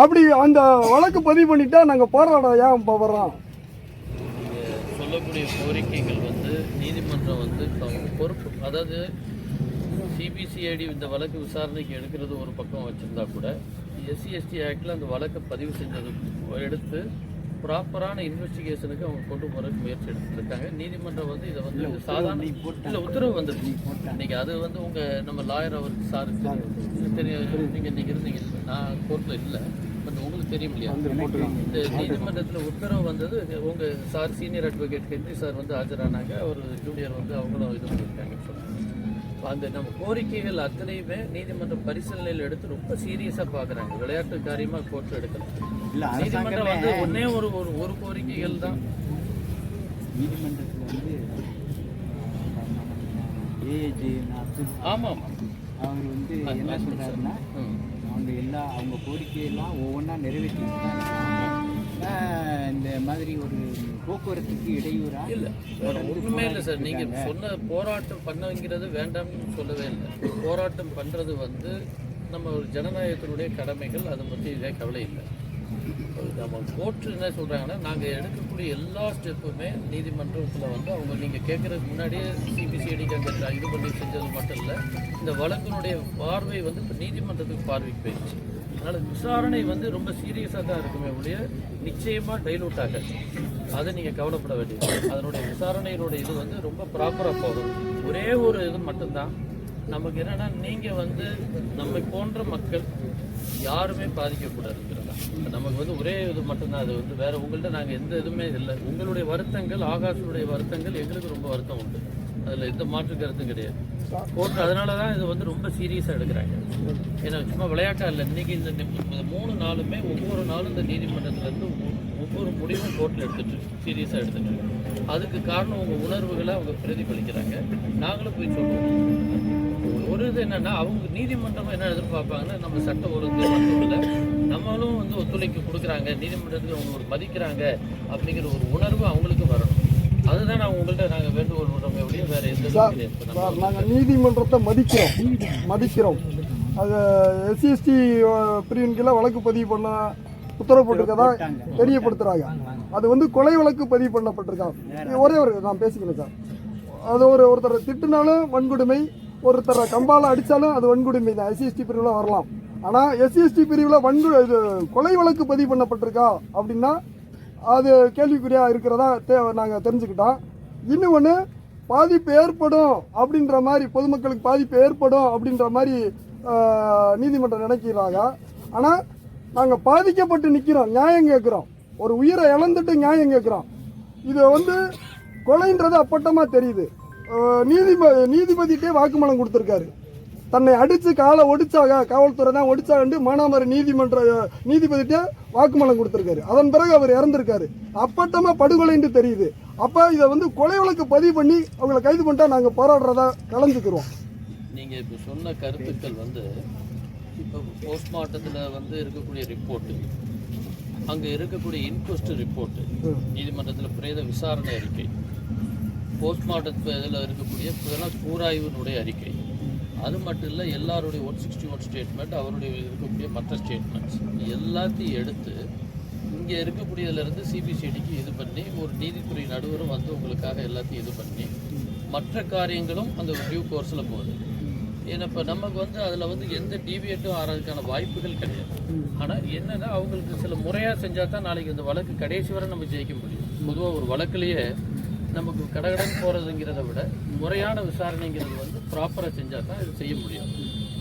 அப்படி அந்த வழக்கு பதிவு பண்ணிட்டா நாங்கள் போராட ஏன் போகிறோம்? சொல்லக்கூடிய கோரிக்கைகள் வந்து நீதிமன்றம் வந்து பொறுப்பு, அதாவது சிபிசிஐடி இந்த வழக்கு விசாரணைக்கு எடுக்கிறது ஒரு பக்கம் வச்சுருந்தா கூட SC/ST ஆக்டில் அந்த வழக்கை பதிவு செஞ்சது எடுத்து ப்ராப்பரான இன்வெஸ்டிகேஷனுக்கு அவங்க கொண்டு போகிறதுக்கு முயற்சி எடுத்துருக்காங்க. நீதிமன்றம் வந்து இதை வந்து சாதாரண இல்லை உத்தரவு வந்துருக்கு. இன்றைக்கி அது வந்து நம்ம லாயர் அவருக்கு சாருக்கு தெரியும். நீங்கள் இருந்தீங்க, நான் கோர்ட்டில் இல்லை, பட் உங்களுக்கு தெரியும் இல்லையா? இந்த நீதிமன்றத்தில் உத்தரவு வந்தது. உங்கள் sir senior advocate Henry sir வந்து ஆஜரானாங்க. அவர் ஜூனியர் வந்து அவங்களும் இது பண்ணியிருக்காங்கன்னு சொன்னாங்க. அந்த நம்ம கோரிக்கைகள் அத்தனையுமே நீதிமன்ற பரிசீலனையில் எடுத்து ரொம்ப சீரியஸாக பார்க்குறாங்க. விளையாட்டு காரியமாக கோர்ட்டில் எடுக்கலாம். நீதிமன்றம் வந்து ஒன்னே ஒரு கோரிக்கைகள் தான். நீதிமன்றத்தில் வந்து ஏஏஜி ஆமாம் அவர் வந்து என்ன சொல்கிறாருன்னா, அவங்க கோரிக்கையெல்லாம் ஒவ்வொன்றா நிறைவேற்றிருக்காங்க. இந்த மாதிரி ஒரு போக்குவரத்துக்கு இடையூறா இல்லை, ஒன்றுமே இல்லை சார். நீங்கள் சொன்ன போராட்டம் பண்ணுங்கிறது வேண்டாம்னு சொல்லவே இல்லை. போராட்டம் பண்ணுறது வந்து நம்ம ஒரு ஜனநாயகத்தினுடைய கடமைகள், அதை பற்றி இதே கவலை இல்லை. நம்ம கோர்ட்டு என்ன சொல்கிறாங்கன்னா, நாங்கள் எடுக்கக்கூடிய எல்லா ஸ்டெப்புமே நீதிமன்றத்தில் வந்து அவங்க நீங்கள் கேட்குறதுக்கு முன்னாடியே சிபிசிஐடிக்கு அங்கே இது பண்ணி செஞ்சது மட்டும் இல்லை, இந்த வழக்கினுடைய பார்வை வந்து இப்போ நீதிமன்றத்துக்கு பார்வைக்கு போயிடுச்சு. அதனால் விசாரணை வந்து ரொம்ப சீரியஸாக தான் இருக்குமே ஒழிய நிச்சயமாக டைலூட் ஆகாது. அதை நீங்கள் கவலைப்பட வேண்டியது. அதனுடைய விசாரணையினுடைய இது வந்து ரொம்ப ப்ராப்பராக போகும். ஒரே ஒரு இது மட்டும்தான் நமக்கு என்னென்னா, நீங்கள் வந்து நம்மை போன்ற மக்கள் யாருமே பாதிக்கக்கூடாதுங்கிறது தான் நமக்கு வந்து ஒரே இது மட்டும்தான். அது வந்து வேறு உங்கள்கிட்ட நாங்கள் எந்த இதுவுமே இல்லை. உங்களுடைய வருத்தங்கள், ஆகாஷனுடைய வருத்தங்கள் எங்களுக்கு ரொம்ப வருத்தம் உண்டு. அதில் எந்த மாற்று கருத்தும் கிடையாது. கோர்ட் அதனால தான் இது வந்து ரொம்ப சீரியஸாக எடுக்கிறாங்க. ஏன்னா சும்மா விளையாட்டா இல்லை. இன்னைக்கு இந்த 3 நாளுமே ஒவ்வொரு நாளும் இந்த நீதிமன்றத்திலேருந்து ஒவ்வொரு முடிவும் கோர்ட்டில் எடுத்துட்டு சீரியஸாக எடுத்துட்டு அதுக்கு காரணம் உங்கள் உணர்வுகளை அவங்க பிரதிபலிக்கிறாங்க. நாங்களும் போய் சொல்லுவோம். ஒரு இது என்னன்னா அவங்க நீதிமன்றம் என்ன எதிர்பார்ப்பாங்கன்னா நம்ம சட்ட ஒழுங்கு மட்டும் நம்மளும் வந்து ஒத்துழைப்பு கொடுக்குறாங்க, நீதிமன்றத்துக்கு அவங்க ஒரு மதிக்கிறாங்க அப்படிங்கிற ஒரு உணர்வு அவங்களுக்கு வரணும். அதுதான் நான் உங்கள்கிட்ட நாங்கள் வேண்டுகோள் விடுறோமே ஒழிய வேற எந்த சார் நாங்கள் நீதிமன்றத்தை மதிக்கிறோம். அது SC/ST பிரிவின் கீழே வழக்கு பதிவு பண்ண உத்தரவு போட்டிருக்கதா தெரியப்படுத்துறாங்க. அது வந்து கொலை வழக்கு பதிவு பண்ணப்பட்டிருக்காங்க. ஒரே நான் பேசிக்கிறேன் சார். அது ஒருத்தரை திட்டுனாலும் வன்கொடுமை, ஒருத்தரை கம்பால அடித்தாலும் அது வன்கொடுமை தான். SC/ST பிரிவில் வரலாம். ஆனால் SC/ST பிரிவில் இது கொலை வழக்கு பதிவு பண்ணப்பட்டிருக்கா அப்படின்னா அது கேள்விக்குறியாக இருக்கிறதா நாங்கள் தெரிஞ்சுக்கிட்டோம். இன்னும் ஒன்று, பாதிப்பு ஏற்படும் அப்படின்ற மாதிரி, பொதுமக்களுக்கு பாதிப்பு ஏற்படும் அப்படின்ற மாதிரி நீதிமன்றம் நினைக்கிறாங்க. ஆனால் நாங்கள் பாதிக்கப்பட்டு நிற்கிறோம், நியாயம் கேட்குறோம். ஒரு உயிரை இழந்துட்டு நியாயம் கேட்குறோம். இது வந்து கொலைன்றது அப்பட்டமாக தெரியுது. நீதிபதிட்டே வாக்குமூலம் கொடுத்துருக்காரு. தன்னை அடித்து காலை ஒடிச்சாக, காவல்துறை தான் ஒடிச்சாகண்டு மானாமரி நீதிபதிட்டே வாக்குமூலம் கொடுத்துருக்காரு. அதன் பிறகு அவர் இறந்திருக்காரு. அப்பட்டமாக படுகொலைன்னு தெரியுது. அப்போ இதை வந்து கொலை வழக்கு பதிவு பண்ணி அவங்களை கைது பண்ணிட்டா நாங்கள் போராடுறதா கலந்துக்கிறோம். நீங்கள் இப்போ சொன்ன கருத்துக்கள் வந்து இப்போ போஸ்ட்மார்ட்டத்தில் வந்து இருக்கக்கூடிய ரிப்போர்ட்டு, அங்கே இருக்கக்கூடிய இன்கொஸ்ட் ரிப்போர்ட்டு, நீதிமன்றத்தில் பிரேத விசாரணை அறிக்கை, போஸ்ட்மார்ட்டத்தில் இதில் இருக்கக்கூடிய இதெல்லாம் கூராய்வினுடைய அறிக்கை, அது மட்டும் இல்லை எல்லாருடைய 161 ஸ்டேட்மெண்ட், அவருடைய இருக்கக்கூடிய மற்ற ஸ்டேட்மெண்ட்ஸ் எல்லாத்தையும் எடுத்து இங்கே இருக்கக்கூடியதுலேருந்து CBCIDக்கு இது பண்ணி ஒரு நீதித்துறை நடுவரும் வந்து உங்களுக்காக எல்லாத்தையும் இது பண்ணி மற்ற காரியங்களும் அந்த டியூ கோர்ஸில் போகுது. ஏன்னா இப்போ நமக்கு வந்து அதில் வந்து எந்த டிவியேட்டும் ஆகிறதுக்கான வாய்ப்புகள் கிடையாது. ஆனால் என்னென்னா அவங்களுக்கு சில முறையாக செஞ்சால் தான் நாளைக்கு இந்த வழக்கு கடைசி வரை நம்ம ஜெயிக்க முடியும். பொதுவாக ஒரு வழக்குலேயே நமக்கு கடகடன் போகிறதுங்கிறத விட முறையான விசாரணைங்கிறது வந்து ப்ராப்பராக செஞ்சால் தான் இது செய்ய முடியும்.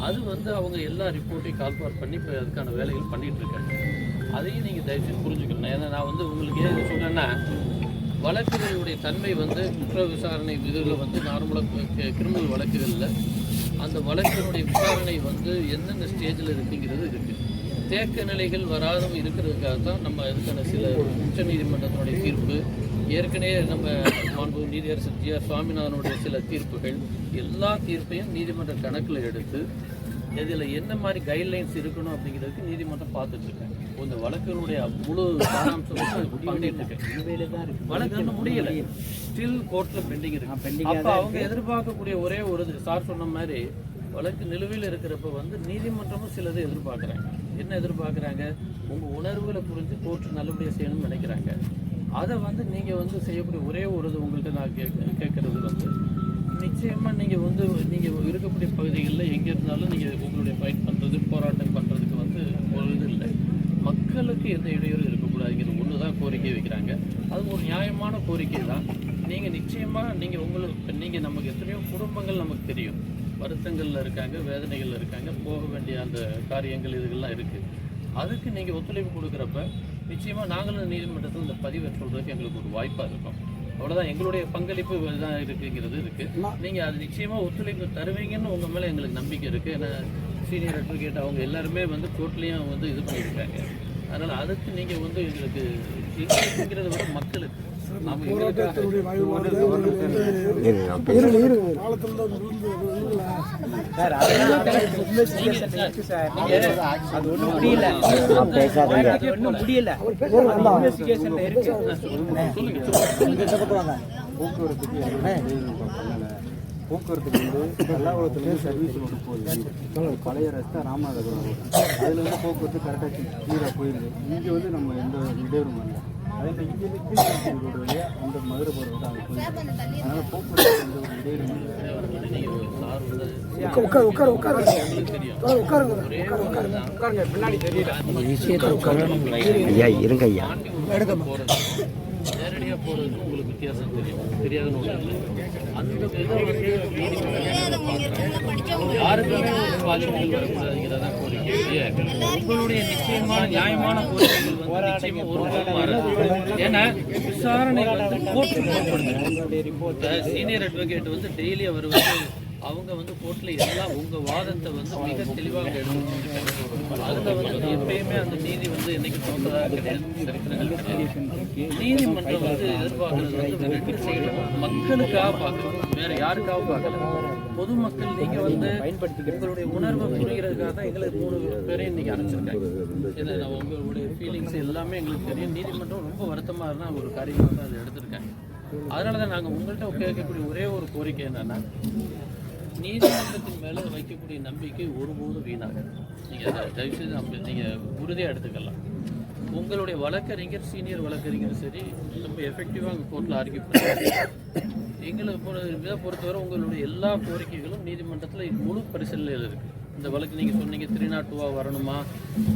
அது வந்து அவங்க எல்லா ரிப்போர்ட்டையும் கால்பார் பண்ணி இப்போ அதுக்கான வேலைகள் பண்ணிகிட்டு இருக்காங்க. அதையும் நீங்கள் தயவுசெய்து புரிஞ்சுக்கணும். ஏன்னா நான் வந்து உங்களுக்கு ஏன் சொல்கிறேன்னா, வழக்குகளுடைய தன்மை வந்து குற்ற விசாரணை இதில் வந்து நார்மலாக கிரிமினல் வழக்குகளில் அந்த வழக்கினுடைய விசாரணை வந்து எந்தெந்த ஸ்டேஜில் இருக்குங்கிறது இருக்குது. தேக்க நிலைகள் வராதும் இருக்கிறதுக்காக தான் நம்ம இதுக்கான சில உச்ச நீதிமன்றத்தினுடைய தீர்ப்பு, ஏற்கனவே நம்ம மாண்பு நீதியரசர் GR சுவாமிநாதனுடைய சில தீர்ப்புகள், எல்லா தீர்ப்பையும் நீதிமன்ற கணக்கில் எடுத்து இதில் என்ன மாதிரி கைட்லைன்ஸ் இருக்கணும் அப்படிங்கிறதுக்கு நீதிமன்றம் பார்த்துட்டு இருக்காங்க. இந்த வழக்குகளுடைய முழு சாராம்சம் பண்ணிட்டு இருக்கேன். வழக்கு இன்னும் முடியலை, ஸ்டில் கோர்ட்டில் பெண்டிங் இருக்கு. அப்போ அவங்க எதிர்பார்க்கக்கூடிய ஒரே ஒரு சார் சொன்ன மாதிரி வழக்கு நிலுவையில் இருக்கிறப்ப வந்து நீதிமன்றமும் சிலதை எதிர்பார்க்குறாங்க. என்ன எதிர்பார்க்குறாங்க? உங்கள் உணர்வுகளை புரிஞ்சு கோர்ட்டு நல்லபடியாக செய்யணும்னு நினைக்கிறாங்க. அதை வந்து நீங்கள் வந்து செய்யக்கூடிய ஒரே ஒரு இது உங்கள்கிட்ட நான் கேட்குறது வந்து, நிச்சயமாக நீங்கள் வந்து நீங்கள் இருக்கக்கூடிய பகுதிகளில் எங்கே இருந்தாலும் நீங்கள் உங்களுடைய ஃபைட் பண்ணுறது, போராட்டம் பண்ணுறதுக்கு வந்து ஒரு இது இல்லை. மக்களுக்கு எந்த இடையூறு இருக்கக்கூடாதுங்கிற ஒன்று தான் கோரிக்கை வைக்கிறாங்க. அது ஒரு நியாயமான கோரிக்கை தான். நீங்கள் நிச்சயமாக நீங்கள் நமக்கு எத்தனையோ குடும்பங்கள் நமக்கு தெரியும், வருத்தங்களில் இருக்காங்க, வேதனைகளில் இருக்காங்க, போக வேண்டிய அந்த காரியங்கள் இதுகள்லாம் இருக்குது. அதுக்கு நீங்கள் ஒத்துழைப்பு கொடுக்குறப்ப நிச்சயமாக நாங்களும் நீதிமன்றத்தில் இந்த பதிவை சொல்கிறதுக்கு எங்களுக்கு ஒரு வாய்ப்பாக இருக்கும். அவ்வளோதான் எங்களுடைய பங்களிப்பு தான் இருக்குங்கிறது இருக்குது. நீங்கள் அது நிச்சயமாக ஒத்துழைப்பு தருவீங்கன்னு உங்கள் மேலே எங்களுக்கு நம்பிக்கை இருக்குது. ஏன்னா சீனியர் அட்வொகேட் அவங்க எல்லாருமே வந்து கோர்ட்லேயும் வந்து இது பண்ணியிருக்காங்க. அதனால் அதுக்கு நீங்கள் வந்து எங்களுக்கு எங்களுக்குங்கிறத விட மக்களுக்கு போக்குவரத்துக்கு வந்து கல்லாகுளத்துலேருந்து சர்வீஸ் ரோடு போகுது, பழைய ரஸ்தா ராமநாதபுரம் ரோடு, அதில் வந்து போக்குவரத்து கரெக்டாக கிளியராக போயிடுது. இங்கே வந்து நம்ம எந்த இடையூறும் இல்லை. அதே மாதிரி இங்கே கீழ் ரோடு வழியாக அந்த மதுரை போகிறது வந்து அங்கே போயிடுது. அதனால் போக்குவரத்து எந்த ஒரு இடையூறும் நேரடியாக தனியாக போகிறதுக்கும் உங்களுக்கு வித்தியாசம் தெரியும், தெரியாதுன்னு ஒன்று இல்லை. அந்த இதை வந்து யாருக்குமே ஒரு பாதிப்புகள் வரக்கூடாதுங்கிறத கோரிக்கை. உங்களுடைய நிச்சயமான நியாயமான கோரிக்கைகள் வந்து நிச்சயமா ஒரு பக்கம் மாறாது. ஏன்னா விசாரணை வந்து கோர்ட்டு சீனியர் அட்வொகேட் வந்து டெய்லி அவர் வந்து அவங்க வந்து கோர்ட்டில் எல்லாம் உங்கள் வாதத்தை வந்து மிக தெளிவாக எடுத்துருக்காங்க. அதில் வந்து எப்பயுமே அந்த நீதி வந்து என்னைக்கு தோன்றதாக கிடையாது, சரித்திரங்கள் கிடையாது. நீதிமன்றம் வந்து எதிர்பார்க்கறது வந்து ரெண்டு சைடும் மக்களுக்காக பார்க்கணும், வேற யாருக்காக பார்க்கல. பொதுமக்கள் நீங்கள் வந்து உங்களுடைய உணர்வை புரிகிறதுக்காக தான் எங்களுக்கு 3 பேரையும் இன்னைக்கு அனுப்பிச்சிருக்காங்க. இதை நான் உங்களுடைய ஃபீலிங்ஸ் எல்லாமே எங்களுக்கு தெரியும். நீதிமன்றம் ரொம்ப வருத்தமாக இருந்தால் ஒரு காரியமாக தான் அதை எடுத்திருக்காங்க. அதனால தான் நாங்கள் உங்கள்கிட்ட கேட்கக்கூடிய ஒரே ஒரு கோரிக்கை என்னன்னா, நீதிமன்றத்தின் மேலே வைக்கக்கூடிய நம்பிக்கை ஒருபோதும் வீணாக நீங்கள் தயவுசெய்து நீங்கள் உறுதியாக எடுத்துக்கலாம். உங்களுடைய வழக்கறிஞர் சீனியர் வழக்கறிஞர் சரி ரொம்ப எஃபெக்டிவாக அங்கே கோர்ட்டில் ஆர்கியூ பண்ணுறாங்க. எங்களை இதை பொறுத்தவரை உங்களுடைய எல்லா கோரிக்கைகளும் நீதிமன்றத்தில் முழு பரிசீலனையில் இருக்குது. இந்த வழக்கு நீங்கள் சொன்னீங்க 302 வரணுமா,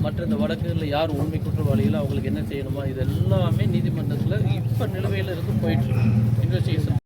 மற்ற இந்த வழக்குகளில் யார் உண்மை குற்றவாளிகளோ அவங்களுக்கு என்ன செய்யணுமா, இது எல்லாமே நீதிமன்றத்தில் இப்போ நிலுவையில் இருந்து போயிட்டு இருக்கு இன்வெஸ்டிகேஷன்.